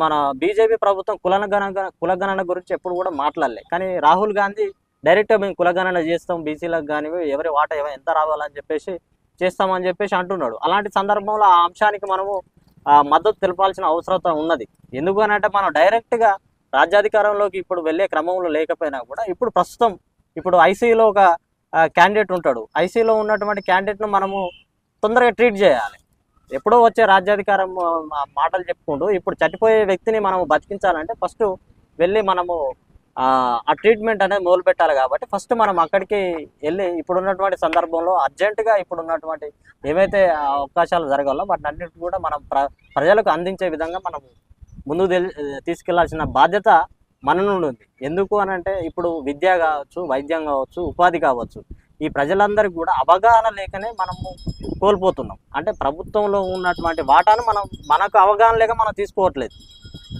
B: మన బీజేపీ ప్రభుత్వం కులగణన గురించి ఎప్పుడు కూడా మాట్లాడలే. కానీ రాహుల్ గాంధీ డైరెక్ట్గా మేము కులగణన చేస్తాం, బీసీలకు కానీ ఎవరి వాటా ఎంత రావాలని చెప్పేసి చేస్తామని చెప్పేసి అంటున్నాడు. అలాంటి సందర్భంలో ఆ అంశానికి మనము మద్దతు తెలపాల్సిన అవసరం ఉన్నది. ఎందుకు అని అంటే మనం డైరెక్ట్గా రాజ్యాధికారంలోకి ఇప్పుడు వెళ్ళే క్రమంలో లేకపోయినా కూడా ఇప్పుడు ప్రస్తుతం ఐసీలో ఒక క్యాండిడేట్ ఉంటాడు. ఐసీలో ఉన్నటువంటి క్యాండిడేట్ను మనము తొందరగా ట్రీట్ చేయాలి. ఎప్పుడో వచ్చే రాజ్యాధికారం మాటలు చెప్పుకుంటూ ఇప్పుడు చనిపోయే వ్యక్తిని మనం బతికించాలంటే ఫస్ట్ వెళ్ళి మనము ఆ ట్రీట్మెంట్ అనేది మొదలు పెట్టాలి. కాబట్టి ఫస్ట్ మనం అక్కడికి వెళ్ళి ఇప్పుడున్నటువంటి సందర్భంలో అర్జెంటుగా ఇప్పుడున్నటువంటి ఏవైతే అవకాశాలు జరగాలో వాటిని అన్నింటినీ కూడా మనం ప్రజలకు అందించే విధంగా మనం ముందుకు తీసుకెళ్లాల్సిన బాధ్యత మన నుండి ఉంది. ఎందుకు అని అంటే ఇప్పుడు విద్య కావచ్చు, వైద్యం కావచ్చు, ఉపాధి కావచ్చు, ఈ ప్రజలందరికీ కూడా అవగాహన లేకనే మనము కోల్పోతున్నాం. అంటే ప్రభుత్వంలో ఉన్నటువంటి వాటాను మనకు అవగాహన లేక మనం తీసుకోవట్లేదు.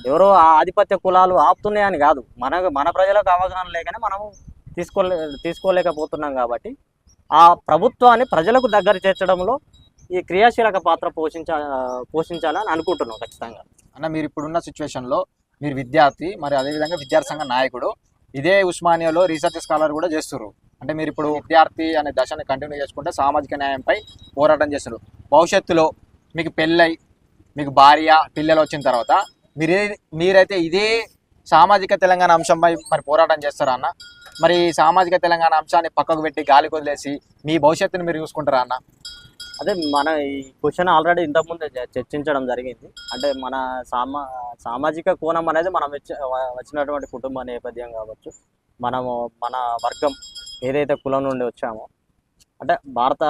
B: ఎవరో ఆ ఆధిపత్య కులాలు ఆపుతున్నాయని కాదు, మన ప్రజలకు అవగాహన లేకనే మనము తీసుకోలేకపోతున్నాం. కాబట్టి ఆ ప్రభుత్వాన్ని ప్రజలకు దగ్గర చేర్చడంలో ఈ క్రియాశీలక పాత్ర పోషించాలని అనుకుంటున్నాం ఖచ్చితంగా.
A: అన్న, మీరు ఇప్పుడున్న సిచ్యువేషన్లో మీరు విద్యార్థి, మరి అదేవిధంగా విద్యార్థి సంఘ నాయకుడు, ఇదే ఉస్మానియాలో రీసెర్చ్ స్కాలర్ కూడా చేస్తున్నారు. అంటే మీరు ఇప్పుడు విద్యార్థి అనే దశని కంటిన్యూ చేసుకుంటే సామాజిక న్యాయంపై పోరాటం చేస్తున్నారు. భవిష్యత్తులో మీకు పెళ్ళై మీకు భార్య పిల్లలు వచ్చిన తర్వాత మీరైతే ఇదే సామాజిక తెలంగాణ అంశంపై మరి పోరాటం చేస్తారా అన్న? మరి సామాజిక తెలంగాణ అంశాన్ని పక్కకు పెట్టి గాలి వదిలేసి మీ భవిష్యత్తుని మీరు చూసుకుంటారా అన్న?
B: అదే మన ఈ క్వశ్చన్ ఆల్రెడీ ఇంతకుముందు చర్చించడం జరిగింది. అంటే మన సామాజిక కోణం అనేది మనం వచ్చినటువంటి కుటుంబ నేపథ్యం కావచ్చు, మన వర్గం ఏదైతే కులం నుండి వచ్చామో, అంటే భారత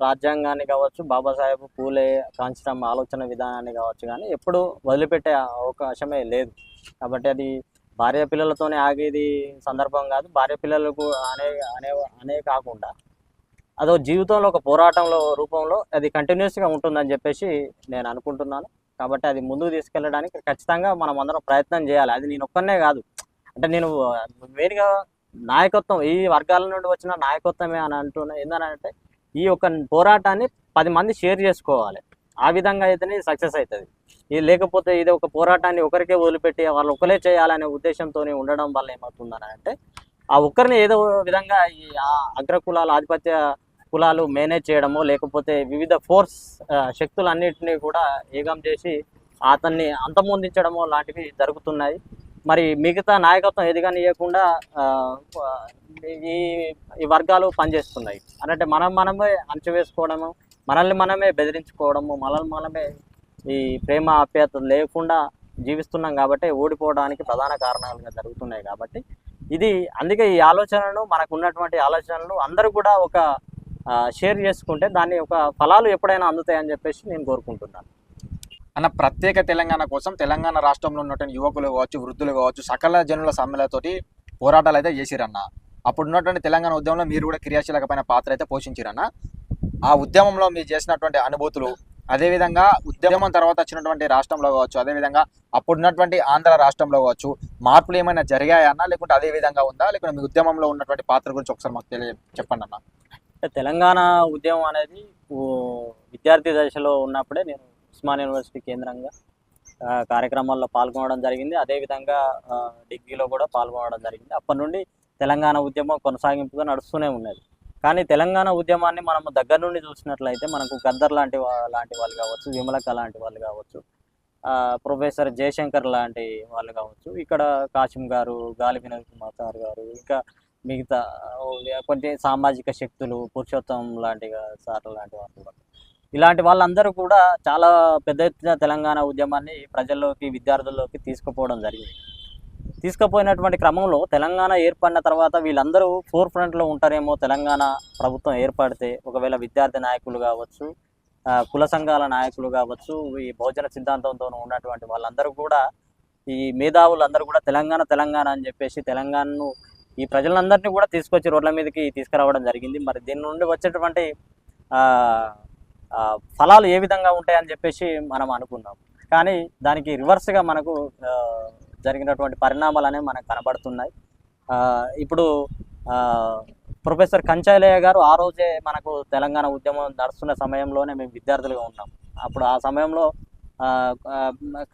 B: రాజ్యాంగాన్ని కావచ్చు, బాబాసాహెబ్ పూలే కాంచీరామ్ ఆలోచన విధానాన్ని కావచ్చు, కానీ ఎప్పుడు వదిలిపెట్టే అవకాశమే లేదు. కాబట్టి అది భార్య పిల్లలతోనే ఆగేది సందర్భం కాదు. భార్య పిల్లలకు అనే కాకుండా అదో జీవితంలో ఒక పోరాటంలో రూపంలో అది కంటిన్యూస్గా ఉంటుందని చెప్పేసి నేను అనుకుంటున్నాను. కాబట్టి అది ముందుకు తీసుకెళ్ళడానికి ఖచ్చితంగా మనం అందరం ప్రయత్నం చేయాలి. అది నేను ఒక్కనే కాదు, అంటే నేను మెయిన్గా నాయకత్వం, ఈ వర్గాల నుండి వచ్చిన నాయకత్వమే అని అంటున్నా. ఏంటంటే ఈ యొక్క పోరాటాన్ని 10 మంది షేర్ చేసుకోవాలి. ఆ విధంగా అయితేనే సక్సెస్ అవుతుంది. ఇది లేకపోతే ఇది ఒక పోరాటాన్ని ఒకరికే వదిలిపెట్టి వాళ్ళు ఒకరే చేయాలనే ఉద్దేశంతో ఉండడం వల్ల ఏమవుతుందని అంటే ఆ ఒక్కరిని ఏదో విధంగా ఈ అగ్ర కులాలు, ఆధిపత్య కులాలు మేనేజ్ చేయడమో, లేకపోతే వివిధ ఫోర్స్ శక్తులన్నింటినీ కూడా ఏకం చేసి అతన్ని అంతమొందించడమో లాంటివి జరుగుతున్నాయి. మరి మిగతా నాయకత్వం ఎదగనియకుండా ఈ వర్గాలు పనిచేస్తున్నాయి. అంటే మనమే అణచివేసుకోవడము, మనల్ని మనమే బెదిరించుకోవడము, మనమే ఈ ప్రేమ ఆప్యాయత లేకుండా జీవిస్తున్నాం. కాబట్టి ఓడిపోవడానికి ప్రధాన కారణాలుగా జరుగుతున్నాయి. కాబట్టి అందుకే ఈ ఆలోచనను, మనకు ఉన్నటువంటి ఆలోచనలు అందరూ కూడా ఒక షేర్ చేసుకుంటే దాని ఒక ఫలాలు ఎప్పుడైనా అందుతాయని చెప్పేసి నేను కోరుకుంటున్నాను.
A: అన్న, ప్రత్యేక తెలంగాణ కోసం తెలంగాణ రాష్ట్రంలో ఉన్నటువంటి యువకులు కావచ్చు, వృద్ధులు కావచ్చు, సకల జనుల సమ్మెలతోటి పోరాటాలు అయితే చేసిరన్న. అప్పుడు ఉన్నటువంటి తెలంగాణ ఉద్యమంలో మీరు కూడా క్రియాశీలకమైన పాత్ర అయితే పోషించిరన్న. ఆ ఉద్యమంలో మీరు చేసినటువంటి అనుభూతులు, అదేవిధంగా ఉద్యమం తర్వాత వచ్చినటువంటి రాష్ట్రంలో కావచ్చు, అదేవిధంగా అప్పుడున్నటువంటి ఆంధ్ర రాష్ట్రంలో కావచ్చు, మార్పులు ఏమైనా జరిగాయన్నా, లేకుంటే అదే విధంగా ఉందా, లేకుంటే మీ ఉద్యమంలో ఉన్నటువంటి పాత్ర గురించి ఒకసారి మాకు చెప్పండి అన్న.
B: తెలంగాణ ఉద్యమం అనేది విద్యార్థి దశలో ఉన్నప్పుడే నేను ఉస్మానియా యూనివర్సిటీ కేంద్రంగా కార్యక్రమాల్లో పాల్గొనడం జరిగింది. అదేవిధంగా డిగ్రీలో కూడా పాల్గొనడం జరిగింది. అప్పటి నుండి తెలంగాణ ఉద్యమం కొనసాగింపుగా నడుస్తూనే ఉన్నది. కానీ తెలంగాణ ఉద్యమాన్ని మనము దగ్గర నుండి చూసినట్లయితే మనకు గద్దర్ లాంటి వాళ్ళు కావచ్చు, విమలక్క లాంటి వాళ్ళు కావచ్చు, ప్రొఫెసర్ జయశంకర్ లాంటి వాళ్ళు కావచ్చు, ఇక్కడ కాశీం గారు, గాలి వినోద్ కుమార్ సార్ గారు, ఇంకా మిగతా కొన్ని సామాజిక శక్తులు, పురుషోత్తం లాంటి సార్ లాంటి వాళ్ళు, ఇలాంటి వాళ్ళందరూ కూడా చాలా పెద్ద ఎత్తున తెలంగాణ ఉద్యమాన్ని ప్రజల్లోకి, విద్యార్థుల్లోకి తీసుకుపోవడం జరిగింది. తీసుకుపోయినటువంటి క్రమంలో తెలంగాణ ఏర్పడిన తర్వాత వీళ్ళందరూ ఫోర్ ఫ్రంట్లో ఉంటారేమో. తెలంగాణ ప్రభుత్వం ఏర్పడితే ఒకవేళ విద్యార్థి నాయకులు కావచ్చు, కుల సంఘాల నాయకులు కావచ్చు, ఈ బహుజన సిద్ధాంతంతో ఉన్నటువంటి వాళ్ళందరూ కూడా, ఈ మేధావులందరూ కూడా తెలంగాణ అని చెప్పేసి తెలంగాణను, ఈ ప్రజలందరినీ కూడా తీసుకొచ్చి రోడ్ల మీదకి తీసుకురావడం జరిగింది. మరి దీని నుండి వచ్చేటువంటి ఫలాలు ఏ విధంగా ఉంటాయని చెప్పేసి మనం అనుకున్నాం. కానీ దానికి రివర్స్గా మనకు జరిగినటువంటి పరిణామాలు అనేవి మనకు కనబడుతున్నాయి. ఇప్పుడు ప్రొఫెసర్ కంచైలయ్య గారు ఆ రోజే మనకు తెలంగాణ ఉద్యమం నడుస్తున్న సమయంలోనే మేము విద్యార్థులుగా ఉన్నాం. అప్పుడు ఆ సమయంలో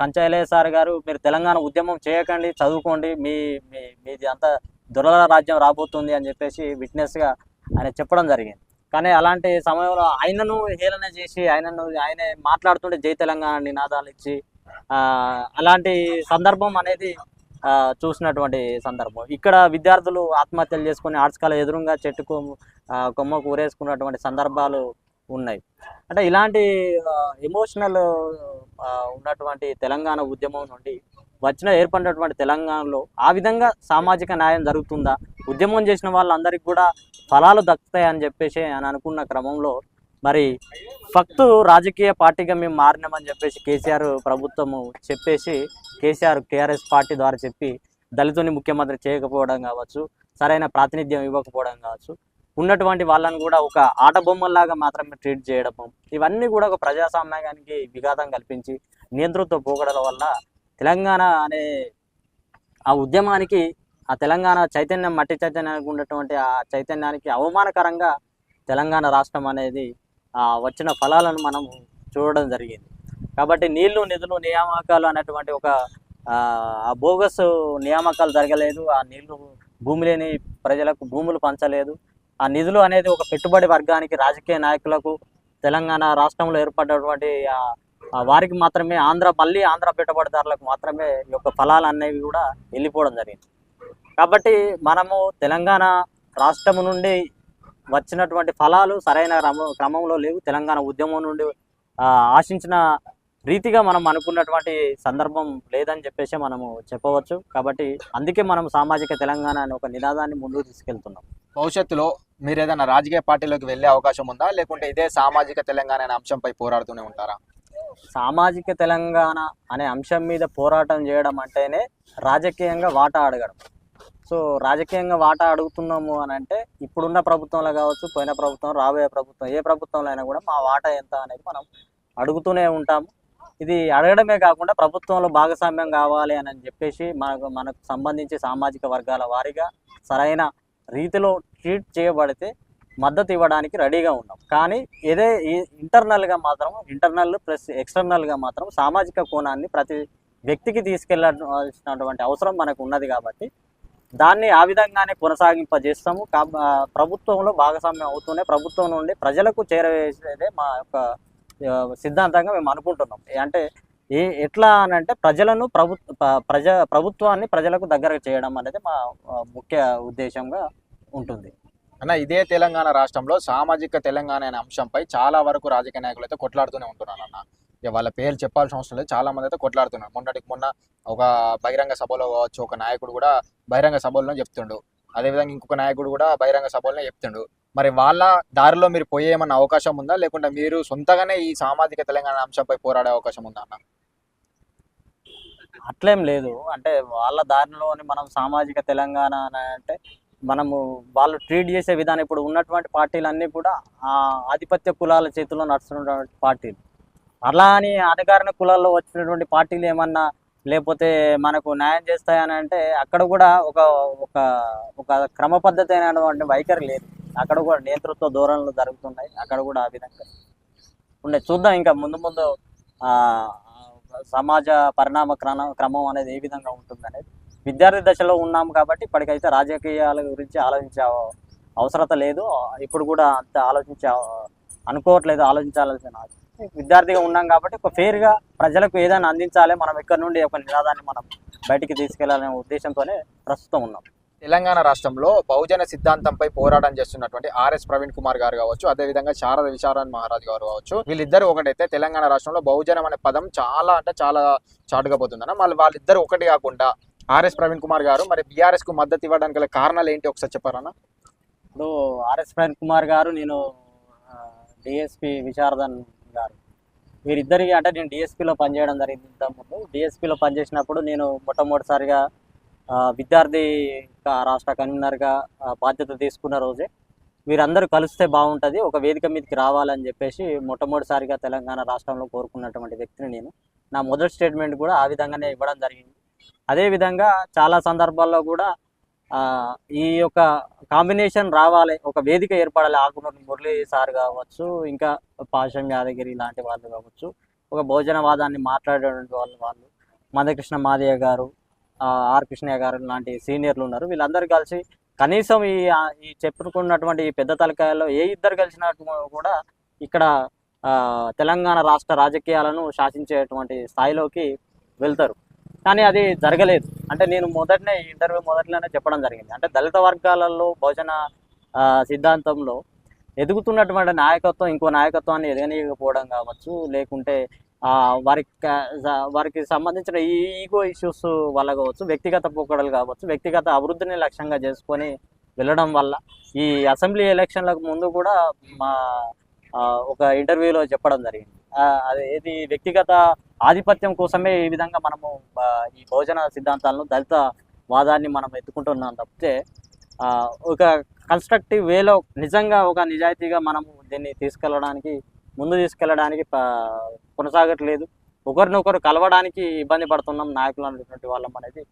B: కంచైలయ్య సార్ గారు, మీరు తెలంగాణ ఉద్యమం చేయకండి, చదువుకోండి, మీది అంతా దురల రాజ్యం రాబోతుంది అని చెప్పేసి విట్నెస్గా ఆయన చెప్పడం జరిగింది. కానీ అలాంటి సమయంలో ఆయనను హేళన చేసి ఆయనే మాట్లాడుతుంటే జై తెలంగాణ నినాదాలు ఇచ్చి అలాంటి సందర్భం అనేది చూసినటువంటి సందర్భం. ఇక్కడ విద్యార్థులు ఆత్మహత్యలు చేసుకొని ఆర్ట్స్ కాలేజ్ ఎదురుగా చెట్టుకు కొమ్మకు ఊరేసుకున్నటువంటి సందర్భాలు ఉన్నాయి. అంటే ఇలాంటి ఎమోషనల్ ఉన్నటువంటి తెలంగాణ ఉద్యమం నుండి ఏర్పడినటువంటి తెలంగాణలో ఆ విధంగా సామాజిక న్యాయం జరుగుతుందా, ఉద్యమం చేసిన వాళ్ళందరికీ కూడా ఫలాలు దక్కుతాయని చెప్పేసి అని అనుకున్న క్రమంలో మరి ఫక్తు రాజకీయ పార్టీగా మేము మారినామని చెప్పేసి కేసీఆర్ ప్రభుత్వము చెప్పేసి టీఆర్ఎస్ పార్టీ ద్వారా చెప్పి దళితుని ముఖ్యమంత్రి చేయకపోవడం కావచ్చు, సరైన ప్రాతినిధ్యం ఇవ్వకపోవడం కావచ్చు, ఉన్నటువంటి వాళ్ళని కూడా ఒక ఆట బొమ్మల్లాగా మాత్రమే ట్రీట్ చేయడం, ఇవన్నీ కూడా ఒక ప్రజాస్వామ్యానికి విఘాతం కల్పించి నియంతృత్వ పోగడల వల్ల తెలంగాణ అనే ఆ ఉద్యమానికి, ఆ తెలంగాణ చైతన్యం, మట్టి చైతన్యానికి ఉన్నటువంటి ఆ చైతన్యానికి అవమానకరంగా తెలంగాణ రాష్ట్రం అనేది వచ్చిన ఫలాలను మనం చూడడం జరిగింది. కాబట్టి నీళ్లు, నిధులు, నియామకాలు అనేటువంటి ఒక ఆ బోగస్ నియామకాలు జరగలేదు. ఆ నీళ్లు భూమి లేని ప్రజలకు భూములు పంచలేదు. ఆ నిధులు అనేది ఒక పెట్టుబడి వర్గానికి, రాజకీయ నాయకులకు, తెలంగాణ రాష్ట్రంలో ఏర్పడినటువంటి వారికి మాత్రమే, మళ్ళీ ఆంధ్ర పెట్టుబడిదారులకు మాత్రమే ఈ యొక్క ఫలాలు అనేవి కూడా వెళ్ళిపోవడం జరిగింది. కాబట్టి మనము తెలంగాణ రాష్ట్రం నుండి వచ్చినటువంటి ఫలాలు సరైన క్రమంలో లేవు. తెలంగాణ ఉద్యమం నుండి ఆశించిన రీతిగా మనం అనుకున్నటువంటి సందర్భం లేదని చెప్పేసి మనము చెప్పవచ్చు. కాబట్టి అందుకే మనం సామాజిక తెలంగాణ అనే ఒక నినాదాన్ని ముందుకు తీసుకెళ్తున్నాం.
A: భవిష్యత్తులో మీరు ఏదైనా రాజకీయ పార్టీలోకి వెళ్ళే అవకాశం ఉందా, లేకుంటే ఇదే సామాజిక తెలంగాణ అనే అంశంపై పోరాడుతూనే ఉంటారా?
B: సామాజిక తెలంగాణ అనే అంశం మీద పోరాటం చేయడం అంటేనే రాజకీయంగా వాటా అడగడం. సో రాజకీయంగా వాటా అడుగుతున్నాము అని అంటే ఇప్పుడున్న ప్రభుత్వంలో కావచ్చు, పోయిన ప్రభుత్వం, రాబోయే ప్రభుత్వం, ఏ ప్రభుత్వంలో అయినా కూడా మా వాటా ఎంత అనేది మనం అడుగుతూనే ఉంటాము. ఇది అడగడమే కాకుండా ప్రభుత్వంలో భాగస్వామ్యం కావాలి అని చెప్పేసి మనకు సంబంధించి సామాజిక వర్గాల వారీగా సరైన రీతిలో ట్రీట్ చేయబడితే మద్దతు ఇవ్వడానికి రెడీగా ఉన్నాం. కానీ ఇదే ఇంటర్నల్ ప్లస్ ఎక్స్టర్నల్గా మాత్రం సామాజిక కోణాన్ని ప్రతి వ్యక్తికి తీసుకెళ్లాల్సినటువంటి అవసరం మనకు ఉన్నది. కాబట్టి దాన్ని ఆ విధంగానే కొనసాగింపజేస్తాము. ప్రభుత్వంలో భాగస్వామ్యం అవుతూనే ప్రభుత్వం నుండి ప్రజలకు చేరవేసేదే మా యొక్క సిద్ధాంతంగా మేము అనుకుంటున్నాం. అంటే ఎట్లా అని అంటే ప్రభుత్వాన్ని ప్రజలకు దగ్గరకు చేయడం అనేది మా ముఖ్య ఉద్దేశంగా ఉంటుంది.
A: అన్న, ఇదే తెలంగాణ రాష్ట్రంలో సామాజిక తెలంగాణ అనే అంశంపై చాలా వరకు రాజకీయ నాయకులు అయితే కొట్లాడుతూనే ఉంటున్నారు అన్న. ఇక వాళ్ళ పేర్లు చెప్పాల్సిన అవసరం లేదు, చాలా మంది అయితే కొట్లాడుతున్నారు. మొన్న ఒక బహిరంగ సభలో కావచ్చు, ఒక నాయకుడు కూడా బహిరంగ సభల్లో చెప్తుండు, అదేవిధంగా ఇంకొక నాయకుడు కూడా బహిరంగ సభల్లో చెప్తుండు. మరి వాళ్ళ దారిలో మీరు పోయేమన్న అవకాశం ఉందా, లేకుంటే మీరు సొంతగానే ఈ సామాజిక తెలంగాణ అంశంపై పోరాడే అవకాశం ఉందా అన్న?
B: అట్లేం లేదు. అంటే వాళ్ళ దారిలోని మనం సామాజిక తెలంగాణ అంటే మనము వాళ్ళు ట్రీట్ చేసే విధానం, ఇప్పుడు ఉన్నటువంటి పార్టీలన్నీ కూడా ఆధిపత్య కులాల చేతుల్లో నడుస్తున్నటువంటి పార్టీలు. అలా అని అధికారిక కులాల్లో వచ్చినటువంటి పార్టీలు ఏమన్నా లేకపోతే మనకు న్యాయం చేస్తాయని అంటే అక్కడ కూడా ఒక క్రమ పద్ధతి అయినటువంటి వైఖరి లేదు. అక్కడ కూడా నేతృత్వ ధోరణులు జరుగుతున్నాయి. అక్కడ కూడా ఆ విధంగా ఉండే చూద్దాం. ఇంకా ముందు సమాజ పరిణామ క్రమం అనేది ఏ విధంగా ఉంటుంది అనేది. విద్యార్థి దశలో ఉన్నాము కాబట్టి ఇప్పటికైతే రాజకీయాల గురించి ఆలోచించే అవసరత లేదు. ఇప్పుడు కూడా అంత ఆలోచించాల్సిన విద్యార్థిగా ఉన్నాం కాబట్టి ఒక ఫెయిర్గా ప్రజలకు ఏదైనా అందించాలి, మనం ఇక్కడ నుండి ఒక నినాదాన్ని మనం బయటికి తీసుకెళ్లాలనే ఉద్దేశంతోనే ప్రస్తుతం ఉన్నాం.
A: తెలంగాణ రాష్ట్రంలో బహుజన సిద్ధాంతంపై పోరాటం చేస్తున్నటువంటి ఆర్ఎస్ ప్రవీణ్ కుమార్ గారు కావచ్చు, అదేవిధంగా శారద విశారద్ మహారాజ్ గారు కావచ్చు, వీళ్ళిద్దరు ఒకటైతే తెలంగాణ రాష్ట్రంలో బహుజనం అనే పదం చాలా చాటుగా పోతుందన్న. మళ్ళీ వాళ్ళిద్దరు ఒకటి కాకుండా ఆర్ఎస్ ప్రవీణ్ కుమార్ గారు మరి బీఆర్ఎస్ కు మద్దతు ఇవ్వడానికి గల కారణాలు ఏంటి ఒకసారి చెప్పారన్న?
B: ఇప్పుడు ఆర్ఎస్ ప్రవీణ్ కుమార్ గారు, నేను డిఎస్పి విశారదన్ గారు, వీరిద్దరికి అంటే నేను డిఎస్పిలో పనిచేయడం జరిగింది. ఇంతకుముందు డిఎస్పిలో పనిచేసినప్పుడు నేను మొట్టమొదటిసారిగా విద్యార్థి రాష్ట్ర కన్వీనర్గా బాధ్యత తీసుకున్న రోజే వీరందరూ కలిస్తే బాగుంటుంది, ఒక వేదిక మీదకి రావాలని చెప్పేసి మొట్టమొదటిసారిగా తెలంగాణ రాష్ట్రంలో కోరుకున్నటువంటి వ్యక్తిని నేను. నా మొదటి స్టేట్మెంట్ కూడా ఆ విధంగానే ఇవ్వడం జరిగింది. అదేవిధంగా చాలా సందర్భాల్లో కూడా ఈ యొక్క కాంబినేషన్ రావాలి, ఒక వేదిక ఏర్పడాలి. ఆకునూరి మురళీ సార్ కావచ్చు, ఇంకా పాషం యాదగిరి లాంటి వాళ్ళు కావచ్చు, ఒక భోజనవాదాన్ని మాట్లాడేటువంటి వాళ్ళు మందకృష్ణ మాదయ్య గారు, ఆర్ కృష్ణయ్య గారు లాంటి సీనియర్లు ఉన్నారు. వీళ్ళందరూ కలిసి కనీసం ఈ చెప్పుకున్నటువంటి ఈ పెద్ద తలకాయల్లో ఏ ఇద్దరు కలిసినట్టు కూడా ఇక్కడ తెలంగాణ రాష్ట్ర రాజకీయాలను శాసించేటువంటి స్థాయిలోకి వెళ్తారు. కానీ అది జరగలేదు. అంటే నేను ఇంటర్వ్యూ మొదట్లోనే చెప్పడం జరిగింది. అంటే దళిత వర్గాలలో భోజన సిద్ధాంతంలో ఎదుగుతున్నటువంటి నాయకత్వం ఇంకో నాయకత్వాన్ని ఎదగనీయకపోవడం కావచ్చు, లేకుంటే వారికి సంబంధించిన ఈ ఈగో ఇష్యూస్ వల్ల కావచ్చు, వ్యక్తిగత పోకడలు కావచ్చు, వ్యక్తిగత అభివృద్ధిని లక్ష్యంగా చేసుకొని వెళ్ళడం వల్ల ఈ అసెంబ్లీ ఎలక్షన్లకు ముందు కూడా మా ఒక ఇంటర్వ్యూలో చెప్పడం జరిగింది. అది ఏది వ్యక్తిగత ఆధిపత్యం కోసమే ఈ విధంగా మనము ఈ బహుజన సిద్ధాంతాలను, దళిత వాదాన్ని మనం ఎత్తుకుంటున్నాం తప్పితే ఒక కన్స్ట్రక్టివ్ వేలో నిజంగా ఒక నిజాయితీగా మనము దీన్ని ముందు తీసుకెళ్ళడానికి కొనసాగట్లేదు. ఒకరినొకరు కలవడానికి ఇబ్బంది పడుతున్నాం నాయకులు అనేటువంటి వాళ్ళం అనేది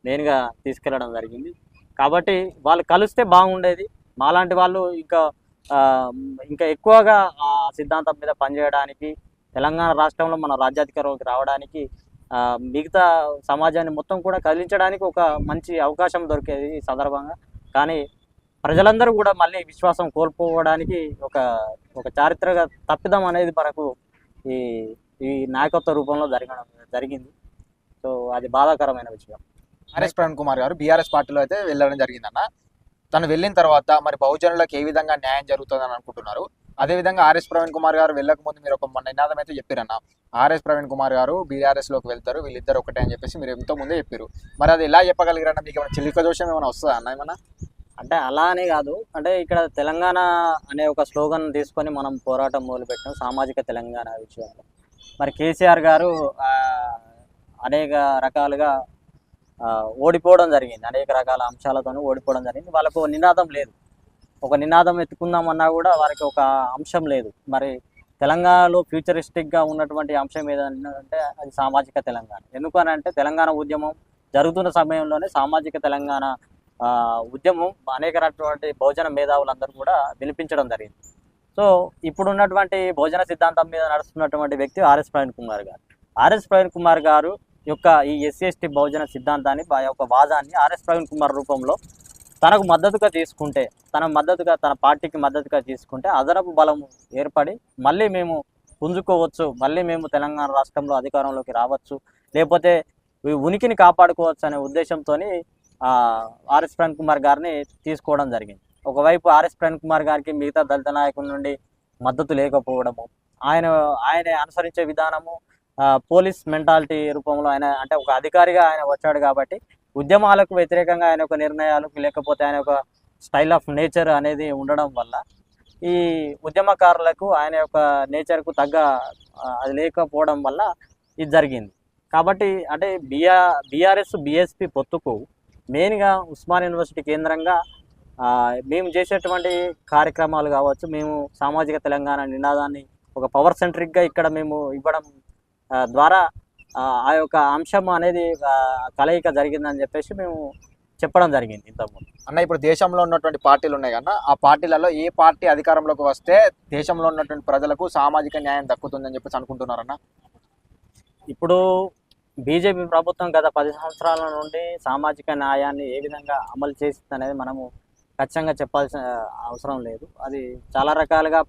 B: నేనుగా తీసుకెళ్ళడం జరిగింది. కాబట్టి వాళ్ళు కలిస్తే బాగుండేది. మాలాంటి వాళ్ళు ఇంకా ఎక్కువగా ఆ సిద్ధాంతం మీద పనిచేయడానికి, తెలంగాణ రాష్ట్రంలో మన రాజ్యాధికారంలోకి రావడానికి, మిగతా సమాజాన్ని మొత్తం కూడా కదిలించడానికి ఒక మంచి అవకాశం దొరికేది ఈ సందర్భంగా. కానీ ప్రజలందరూ కూడా మళ్ళీ విశ్వాసం కోల్పోవడానికి ఒక చారిత్రక తప్పిదం అనేది మనకు ఈ ఈ నాయకత్వ రూపంలో జరిగింది. సో అది బాధాకరమైన విషయం.
A: ఆర్ఎస్ ప్రవీణ్ కుమార్ గారు బీఆర్ఎస్ పార్టీలో అయితే వెళ్ళడం జరిగిందన్న. తను వెళ్ళిన తర్వాత మరి బహుజనులకు ఏ విధంగా న్యాయం జరుగుతుందని అనుకుంటున్నారు? అదేవిధంగా ఆర్ఎస్ ప్రవీణ్ కుమార్ గారు వెళ్ళక ముందు మీరు ఒక నినాదం అయితే చెప్పారన్న, ఆర్ఎస్ ప్రవీణ్ కుమార్ గారు బీఆర్ఎస్లోకి వెళ్తారు, వీళ్ళిద్దరు ఒకటే అని చెప్పేసి మీరు ఎంతో ముందే చెప్పారు. మరి అది ఎలా చెప్పగలిగారన్న? మీకు ఏమైనా చిలిక దోషం ఏమైనా వస్తుందా అన్న? ఏమన్నా
B: అంటే అలా అని కాదు, అంటే ఇక్కడ తెలంగాణ అనే ఒక స్లోగన్ తీసుకొని మనం పోరాటం మొదలుపెట్టాం సామాజిక తెలంగాణ విషయంలో. మరి కేసీఆర్ గారు అనేక రకాలుగా ఓడిపోవడం జరిగింది, అనేక రకాల అంశాలతో ఓడిపోవడం జరిగింది. వాళ్ళకు నినాదం లేదు, ఒక నినాదం ఎత్తుకుందామన్నా కూడా వారికి ఒక అంశం లేదు. మరి తెలంగాణలో ఫ్యూచరిస్టిక్గా ఉన్నటువంటి అంశం ఏదంటే అది సామాజిక తెలంగాణ. ఎందుకనంటే తెలంగాణ ఉద్యమం జరుగుతున్న సమయంలోనే సామాజిక తెలంగాణ ఉద్యమం అనేక రకమైనటువంటి బహుజన మేధావులందరూ కూడా వినిపించడం జరిగింది. సో ఇప్పుడున్నటువంటి బహుజన సిద్ధాంతం మీద నడుస్తున్నటువంటి వ్యక్తి ఆర్ఎస్ ప్రవీణ్ కుమార్ గారు. ఆర్ఎస్ ప్రవీణ్ కుమార్ గారు యొక్క ఈ ఎస్సీ ఎస్టీ బహుజన సిద్ధాంతాన్ని, యొక్క వాదాన్ని ఆర్ఎస్ ప్రవీణ్ కుమార్ రూపంలో తనకు మద్దతుగా తీసుకుంటే, తన పార్టీకి మద్దతుగా తీసుకుంటే అదనపు బలం ఏర్పడి మళ్ళీ మేము పుంజుకోవచ్చు, మళ్ళీ మేము తెలంగాణ రాష్ట్రంలో అధికారంలోకి రావచ్చు, లేకపోతే ఉనికిని కాపాడుకోవచ్చు అనే ఉద్దేశంతో ఆర్ఎస్ ప్రవీణ్ కుమార్ గారిని తీసుకోవడం జరిగింది. ఒకవైపు ఆర్ఎస్ ప్రవీణ్ కుమార్ గారికి మిగతా దళిత నాయకుల నుండి మద్దతు లేకపోవడము, ఆయన అనుసరించే విధానము పోలీస్ మెంటాలిటీ రూపంలో ఆయన, అంటే ఒక అధికారిగా ఆయన వచ్చాడు కాబట్టి ఉద్యమాలకు వ్యతిరేకంగా ఆయన ఒక నిర్ణయాలు, లేకపోతే ఆయన ఒక స్టైల్ ఆఫ్ నేచర్ అనేది ఉండడం వల్ల ఈ ఉద్యమకారులకు ఆయన యొక్క నేచర్కు తగ్గ అది లేకపోవడం వల్ల ఇది జరిగింది. కాబట్టి అంటే బీఆర్ఎస్ బీఎస్పీ పొత్తుకు మెయిన్గా ఉస్మానియా యూనివర్సిటీ కేంద్రంగా మేము చేసేటువంటి కార్యక్రమాలు కావచ్చు, మేము సామాజిక తెలంగాణ నినాదాన్ని ఒక పవర్ సెంట్రిక్గా ఇక్కడ మేము ఇవ్వడం ద్వారా ఆ యొక్క అంశం అనేది కలయిక జరిగిందని చెప్పేసి మేము చెప్పడం జరిగింది ఇంతకుముందు.
A: అన్న, ఇప్పుడు దేశంలో ఉన్నటువంటి పార్టీలు ఉన్నాయి కన్నా, ఆ పార్టీలలో ఏ పార్టీ అధికారంలోకి వస్తే దేశంలో ఉన్నటువంటి ప్రజలకు సామాజిక న్యాయం దక్కుతుందని చెప్పేసి అనుకుంటున్నారన్న?
B: ఇప్పుడు బీజేపీ ప్రభుత్వం గత 10 సంవత్సరాల నుండి సామాజిక న్యాయాన్ని ఏ విధంగా అమలు చేస్తుంది అనేది మనము ఖచ్చితంగా చెప్పాల్సిన అవసరం లేదు. అది చాలా రకాలుగా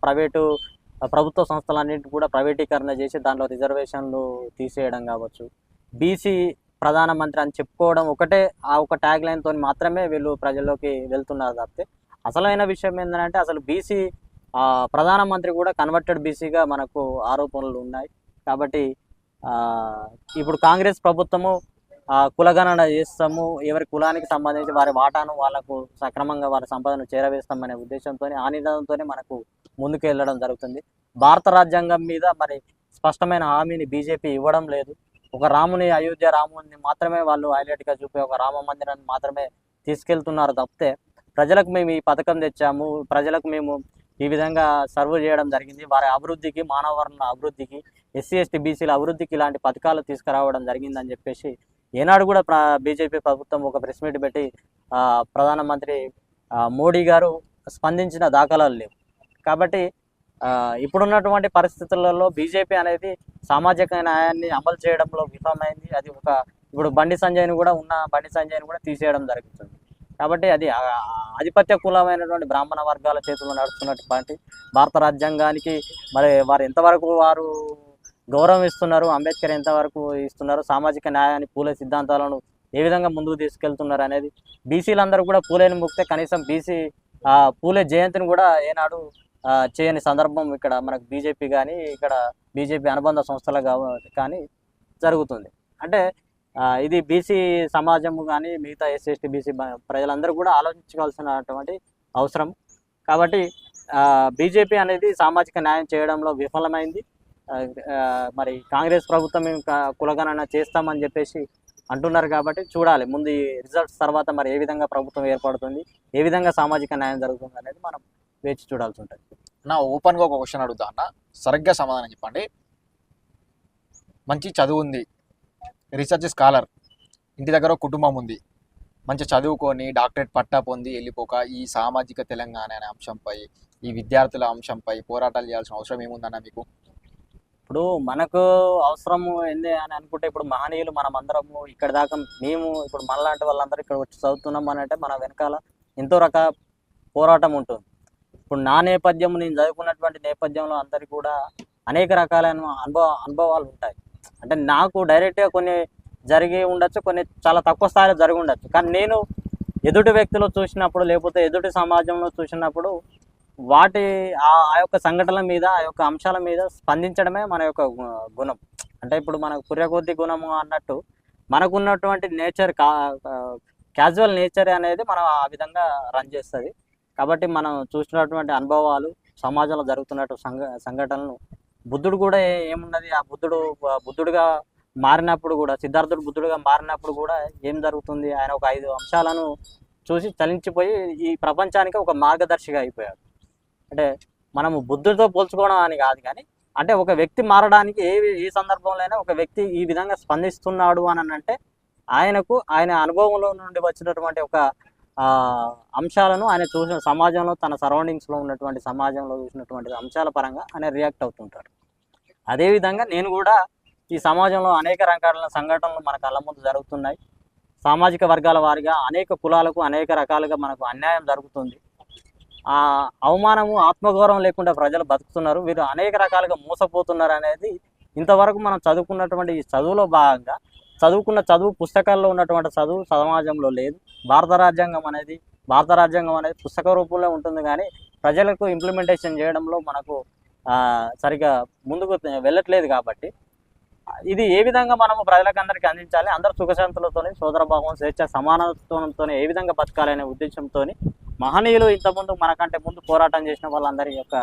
B: ప్రభుత్వ సంస్థలన్నింటి కూడా ప్రైవేటీకరణ చేసి దాంట్లో రిజర్వేషన్లు తీసేయడం కావచ్చు, బీసీ ప్రధానమంత్రి అని చెప్పుకోవడం ఒకటే, ఆ ఒక ట్యాగ్ లైన్తో మాత్రమే వీళ్ళు ప్రజల్లోకి వెళ్తున్నారు తప్పితే అసలైన విషయం ఏంటంటే అసలు బీసీ ప్రధానమంత్రి కూడా కన్వర్టెడ్ బీసీగా మనకు ఆరోపణలు ఉన్నాయి. కాబట్టి ఇప్పుడు కాంగ్రెస్ ప్రభుత్వము కులగణన చేస్తాము, ఎవరి కులానికి సంబంధించి వారి వాటాను వాళ్ళకు సక్రమంగా వారి సంపదను చేరవేస్తామనే ఉద్దేశంతో, ఆ నినాదంతోనే మనకు ముందుకు వెళ్ళడం జరుగుతుంది. భారత రాజ్యాంగం మీద మరి స్పష్టమైన హామీని బీజేపీ ఇవ్వడం లేదు. ఒక అయోధ్య రాముని మాత్రమే వాళ్ళు హైలైట్గా చూపి ఒక రామ మందిరాన్ని మాత్రమే తీసుకెళ్తున్నారు తప్పితే ప్రజలకు మేము ఈ పథకం తెచ్చాము, ప్రజలకు మేము ఈ విధంగా సర్వ్ చేయడం జరిగింది, వారి అభివృద్ధికి, మానవ వనరుల అభివృద్ధికి, ఎస్సీ ఎస్టీ బీసీల అభివృద్ధికి ఇలాంటి పథకాలు తీసుకురావడం జరిగిందని చెప్పేసి ఏనాడు కూడా బీజేపీ ప్రభుత్వం ఒక ప్రెస్ మీట్ పెట్టి ప్రధానమంత్రి మోడీ గారు స్పందించిన దాఖలాలు లేవు. కాబట్టి ఇప్పుడున్నటువంటి పరిస్థితులలో బీజేపీ అనేది సామాజిక న్యాయాన్ని అమలు చేయడంలో విఫలమైంది. అది ఇప్పుడు బండి సంజయ్ని కూడా తీసేయడం జరుగుతుంది. కాబట్టి అది ఆధిపత్య కులమైనటువంటి బ్రాహ్మణ వర్గాల చేతుల్లో నడుస్తున్నటువంటి భారత రాజ్యాంగానికి మరి వారు ఎంతవరకు గౌరవం ఇస్తున్నారు, అంబేద్కర్ ఎంతవరకు ఇస్తున్నారు, సామాజిక న్యాయాన్ని, పూలే సిద్ధాంతాలను ఏ విధంగా ముందుకు తీసుకెళ్తున్నారు అనేది బీసీలందరూ కూడా పూలేని ముక్తే కనీసం పూలే జయంతిని కూడా ఏనాడు చేయని సందర్భం ఇక్కడ మనకు బీజేపీ కానీ ఇక్కడ బీజేపీ అనుబంధ సంస్థలు కానీ జరుగుతుంది. అంటే ఇది బీసీ సమాజం కానీ మిగతా ఎస్సీ ఎస్టీ బీసీ ప్రజలందరూ కూడా ఆలోచించవలసినటువంటి అవసరం. కాబట్టి బీజేపీ అనేది సామాజిక న్యాయం చేయడంలో విఫలమైంది. మరి కాంగ్రెస్ ప్రభుత్వం మేము కులగణన చేస్తామని చెప్పేసి అంటున్నారు. కాబట్టి చూడాలి ముందు ఈ రిజల్ట్స్ తర్వాత మరి ఏ విధంగా ప్రభుత్వం ఏర్పడుతుంది, ఏ విధంగా సామాజిక న్యాయం జరుగుతుంది అనేది మనం వేచి చూడాల్సి ఉంటుంది.
A: నా ఓపెన్గా ఒక క్వశ్చన్ అడుగుతా అన్న, సరిగ్గా సమాధానం చెప్పండి. మంచి చదువు ఉంది, రీసెర్చ్ స్కాలర్, ఇంటి దగ్గర ఒక కుటుంబం ఉంది, మంచి చదువుకొని డాక్టరేట్ పట్టా పొంది వెళ్ళిపోక ఈ సామాజిక తెలంగాణ అనే అంశంపై, ఈ విద్యార్థుల అంశంపై పోరాటాలు చేయాల్సిన అవసరం ఏముందన్న మీకు?
B: ఇప్పుడు మనకు అవసరం ఏంది అని అనుకుంటే, ఇప్పుడు మహనీయులు మనం అందరము ఇక్కడ దాకా మేము ఇప్పుడు మనలాంటి వాళ్ళందరూ ఇక్కడ వచ్చి చదువుతున్నాం అని అంటే మన వెనకాల ఎంతో రకాల పోరాటం ఉంటుంది. ఇప్పుడు నా నేపథ్యం, నేను చదువుకున్నటువంటి నేపథ్యంలో అందరికీ కూడా అనేక రకాలైన అనుభవాలు ఉంటాయి. అంటే నాకు డైరెక్ట్గా కొన్ని జరిగి ఉండొచ్చు, కొన్ని చాలా తక్కువ స్థాయిలో జరిగి ఉండొచ్చు. కానీ నేను ఎదుటి వ్యక్తులు చూసినప్పుడు, లేకపోతే ఎదుటి సమాజంలో చూసినప్పుడు వాటి ఆ యొక్క సంఘటనల మీద, ఆ యొక్క అంశాల మీద స్పందించడమే మన యొక్క గుణం. అంటే ఇప్పుడు మనకు పుర్రెకొద్ది గుణము అన్నట్టు మనకున్నటువంటి నేచర్ క్యాజువల్ నేచర్ అనేది మనం ఆ విధంగా రన్ చేస్తుంది. కాబట్టి మనం చూసినటువంటి అనుభవాలు, సమాజంలో జరుగుతున్నట్టు సంఘటనలు, బుద్ధుడు కూడా ఏమున్నది, ఆ బుద్ధుడుగా మారినప్పుడు కూడా, సిద్ధార్థుడు బుద్ధుడుగా మారినప్పుడు కూడా ఏం జరుగుతుంది, ఆయన ఒక 5 అంశాలను చూసి చలించిపోయి ఈ ప్రపంచానికి ఒక మార్గదర్శిగా అయిపోయాడు. అంటే మనము బుద్ధుడితో పోల్చుకోవడం అని కాదు, కానీ అంటే ఒక వ్యక్తి మారడానికి ఏ సందర్భంలో ఒక వ్యక్తి ఈ విధంగా స్పందిస్తున్నాడు అని అంటే ఆయన అనుభవంలో నుండి వచ్చినటువంటి ఒక అంశాలను ఆయన చూసిన సమాజంలో, తన సరౌండింగ్స్లో ఉన్నటువంటి సమాజంలో చూసినటువంటి అంశాల పరంగా ఆయన రియాక్ట్ అవుతుంటాడు. అదేవిధంగా నేను కూడా ఈ సమాజంలో అనేక రకాల సంఘటనలు మన కళ్ళ ముందు జరుగుతున్నాయి. సామాజిక వర్గాల వారిగా అనేక కులాలకు అనేక రకాలుగా మనకు అన్యాయం జరుగుతుంది. ఆ అవమానము, ఆత్మగౌరవం లేకుండా ప్రజలు బతుకుతున్నారు. వీరు అనేక రకాలుగా మోసపోతున్నారు అనేది ఇంతవరకు మనం చదువుకున్నటువంటి ఈ చదువులో భాగంగా చదువుకున్న చదువు, పుస్తకాల్లో ఉన్నటువంటి చదువు సమాజంలో లేదు. భారత రాజ్యాంగం అనేది పుస్తక రూపంలో ఉంటుంది, కానీ ప్రజలకు ఇంప్లిమెంటేషన్ చేయడంలో మనకు సరిగా ముందుకు వెళ్ళట్లేదు. కాబట్టి ఇది ఏ విధంగా మనము ప్రజలకు అందరికీ అందించాలి, అందరు సుఖశాంతులతో, సోదరభావం, స్వేచ్ఛ, సమానత్వంతో ఏ విధంగా బతకాలనే ఉద్దేశంతో మహనీయులు ఇంతకుముందు మనకంటే ముందు పోరాటం చేసిన వాళ్ళందరి యొక్క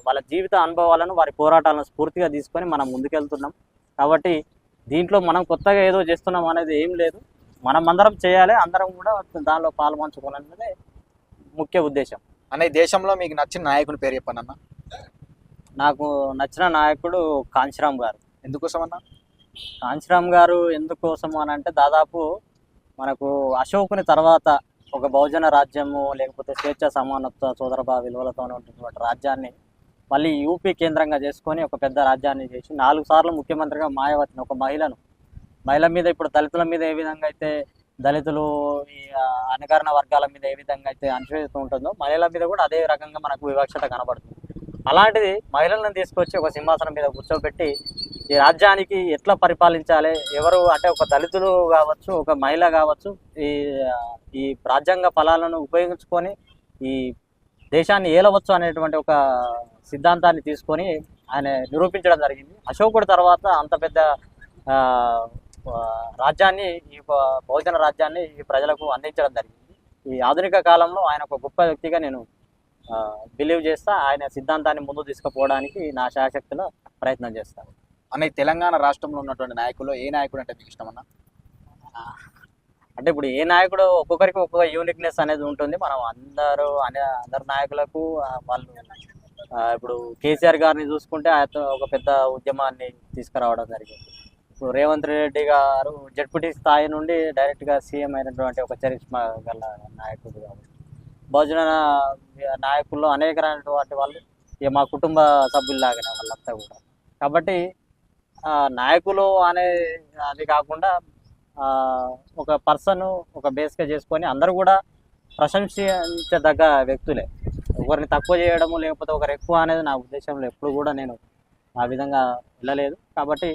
B: వాళ్ళ జీవిత అనుభవాలను, వారి పోరాటాలను స్ఫూర్తిగా తీసుకొని మనం ముందుకెళ్తున్నాం. కాబట్టి దీంట్లో మనం కొత్తగా ఏదో చేస్తున్నాం అనేది ఏం లేదు. మనం అందరం చేయాలి, అందరం కూడా దానిలో పాల్పంచుకోవాలనేది ముఖ్య ఉద్దేశం.
A: అన్న, ఈ దేశంలో మీకు నచ్చిన నాయకుని పేరు చెప్పండి అన్న.
B: నాకు నచ్చిన నాయకుడు కాంచీరామ్ గారు.
A: ఎందుకోసం అన్న?
B: కాంచీరామ్ గారు ఎందుకోసం అని అంటే, దాదాపు మనకు అశోకుని తర్వాత ఒక బహుజన రాజ్యము, లేకపోతే స్వేచ్ఛ, సమానత్వ, సోదరభావ విలువలతో ఉన్నటువంటి రాజ్యాన్ని మళ్ళీ యూపీ కేంద్రంగా చేసుకొని ఒక పెద్ద రాజ్యాన్ని చేసి 4 సార్లు ముఖ్యమంత్రిగా మాయావతిని, ఒక మహిళ మీద, ఇప్పుడు దళితుల మీద ఏ విధంగా అయితే దళితులు, ఈ అణగారిన వర్గాల మీద ఏ విధంగా అయితే అణచివేత ఉంటుందో, మహిళల మీద కూడా అదే రకంగా మనకు వివక్షత కనబడుతుంది. అలాంటిది మహిళలను తీసుకొచ్చి ఒక సింహాసనం మీద కూర్చోబెట్టి ఈ రాజ్యానికి ఎట్లా పరిపాలించాలి, ఎవరు అంటే ఒక దళితులు కావచ్చు, ఒక మహిళ కావచ్చు, ఈ రాజ్యాంగ ఫలాలను ఉపయోగించుకొని ఈ దేశాన్ని ఏలవచ్చు అనేటువంటి ఒక సిద్ధాంతాన్ని తీసుకొని ఆయన నిరూపించడం జరిగింది. అశోకుడి తర్వాత అంత పెద్ద రాజ్యాన్ని, ఈ బహుజన రాజ్యాన్ని ఈ ప్రజలకు అందించడం జరిగింది. ఈ ఆధునిక కాలంలో ఆయన ఒక గొప్ప వ్యక్తిగా నేను బిలీవ్ చేస్తా. ఆయన సిద్ధాంతాన్ని ముందు తీసుకుపోవడానికి నా శాయశక్తిలో ప్రయత్నం చేస్తాను.
A: అన్న, తెలంగాణ రాష్ట్రంలో ఉన్నటువంటి నాయకులు ఏ నాయకుడు అంటే మీకు ఇష్టం అన్న?
B: అంటే ఇప్పుడు ఏ నాయకుడు ఒక్కొక్కరికి ఒక్కొక్క యూనిక్నెస్ అనేది ఉంటుంది. మనం అందరు నాయకులకు వాళ్ళు ఇప్పుడు కేసీఆర్ గారిని చూసుకుంటే ఆయన ఒక పెద్ద ఉద్యమాన్ని తీసుకురావడం జరిగింది. ఇప్పుడు రేవంత్ రెడ్డి గారు జడ్పీటీ స్థాయి నుండి డైరెక్ట్గా సీఎం అయినటువంటి ఒక చరిష్మా గల నాయకుడు. బహుజన నాయకుల్లో అనేకమైనటువంటి వాళ్ళు మా కుటుంబ సభ్యుల్లాగానే వాళ్ళంతా కూడా. కాబట్టి నాయకులు అది కాకుండా ఒక పర్సన్ ఒక బేస్గా చేసుకొని అందరూ కూడా ప్రశంసించదగ్గ వ్యక్తులే. ఒకరిని తక్కువ చేయడము లేకపోతే ఒకరు ఎక్కువ అనేది నా ఉద్దేశంలో ఎప్పుడు కూడా నేను ఆ విధంగా వెళ్ళలేదు. కాబట్టి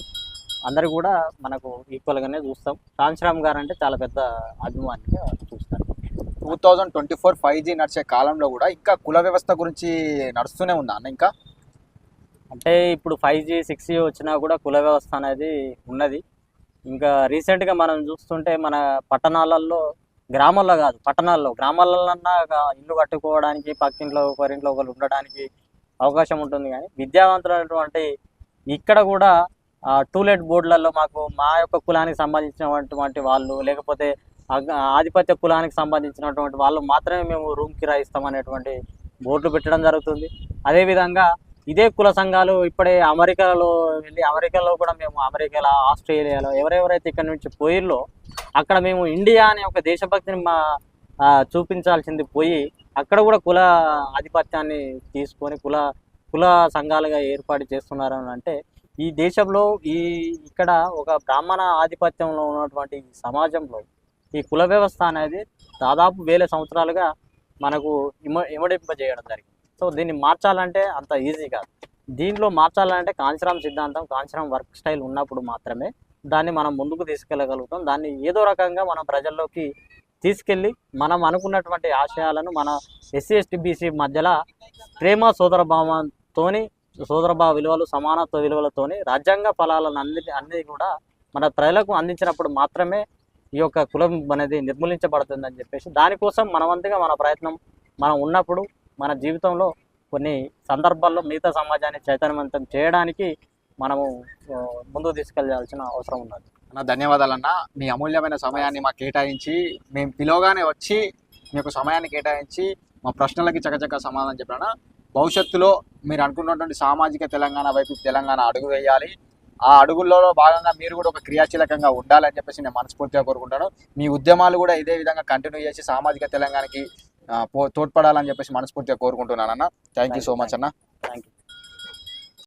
B: అందరూ కూడా మనకు ఈక్వల్గానే చూస్తాం. కాంచీరామ్ గారు అంటే చాలా పెద్ద అభిమానిగా చూస్తాను.
A: 2024 5G నడిచే కాలంలో కూడా ఇంకా కుల వ్యవస్థ గురించి నడుస్తూనే ఉందా అన్న ఇంకా?
B: అంటే ఇప్పుడు 5G 6G వచ్చినా కూడా కుల వ్యవస్థ అనేది ఉన్నది. ఇంకా రీసెంట్గా మనం చూస్తుంటే మన పట్టణాలలో, గ్రామాల్లో కాదు గ్రామాలన్నా ఇల్లు కట్టుకోవడానికి పక్కింట్లో ఒకరింట్లో ఒకరు ఉండడానికి అవకాశం ఉంటుంది. కానీ విద్యావంతులైనటువంటి ఇక్కడ కూడా టూలెట్ బోర్డులలో మాకు మా యొక్క కులానికి సంబంధించినటువంటి వాళ్ళు, లేకపోతే ఆధిపత్య కులానికి సంబంధించినటువంటి వాళ్ళు మాత్రమే మేము రూమ్ కిరాయి ఇస్తామనేటువంటి బోర్డులు పెట్టడం జరుగుతుంది. అదేవిధంగా ఇదే కుల సంఘాలు ఇప్పుడే అమెరికాలో కూడా మేము అమెరికాలో, ఆస్ట్రేలియాలో ఎవరెవరైతే ఇక్కడ నుంచి పోయిర్లో అక్కడ మేము ఇండియా అనే ఒక దేశభక్తిని చూపించాల్సింది పోయి అక్కడ కూడా కుల ఆధిపత్యాన్ని తీసుకొని కుల సంఘాలుగా ఏర్పాటు చేస్తున్నారు అని అంటే, ఈ దేశంలో ఇక్కడ ఒక బ్రాహ్మణ ఆధిపత్యంలో ఉన్నటువంటి సమాజంలో ఈ కుల వ్యవస్థ అనేది దాదాపు 1000 సంవత్సరాలుగా మనకు ఇమడింపజేయడం జరిగింది. సో దీన్ని మార్చాలంటే అంత ఈజీ కాదు. దీంట్లో మార్చాలంటే కాంచీరామ్ సిద్ధాంతం, కాంచీరామ్ వర్క్ స్టైల్ ఉన్నప్పుడు మాత్రమే దాన్ని మనం ముందుకు తీసుకెళ్ళగలుగుతాం. దాన్ని ఏదో రకంగా మనం ప్రజల్లోకి తీసుకెళ్ళి మనం అనుకున్నటువంటి ఆశయాలను మన ఎస్సీ ఎస్టీ బీసీ మధ్యలో ప్రేమ సోదరభావ విలువలు, సమానత్వ విలువలతోని రాజ్యాంగ ఫలాలను అన్ని కూడా మన ప్రజలకు అందించినప్పుడు మాత్రమే ఈ యొక్క కులం అనేది నిర్మూలించబడుతుందని చెప్పేసి, దానికోసం మనవంతుగా మన ప్రయత్నం మనం ఉన్నప్పుడు మన జీవితంలో కొన్ని సందర్భాల్లో మిగతా సమాజాన్ని చైతన్యవంతం చేయడానికి మనము ముందుకు తీసుకెళ్లాల్సిన అవసరం ఉన్నది.
A: అన్న ధన్యవాదాలన్న, మీ అమూల్యమైన సమయాన్ని మాకు కేటాయించి, మేము పిలవగానే వచ్చి మీకు సమయాన్ని కేటాయించి మా ప్రశ్నలకి చకచక సమాధానం చెప్పాను. భవిష్యత్తులో మీరు అనుకున్నటువంటి సామాజిక తెలంగాణ వైపు తెలంగాణ అడుగు వేయాలి. ఆ అడుగుల్లో భాగంగా మీరు కూడా ఒక క్రియాశీలకంగా ఉండాలని చెప్పేసి నేను మనస్ఫూర్తిగా కోరుకుంటాను. మీ ఉద్యమాలు కూడా ఇదే విధంగా కంటిన్యూ చేసి సామాజిక తెలంగాణకి తోడ్పడాలని చెప్పేసి మనస్ఫూర్తిగా కోరుకుంటున్నాను అన్న. థ్యాంక్ యూ సో మచ్ అన్న.
B: Thank you.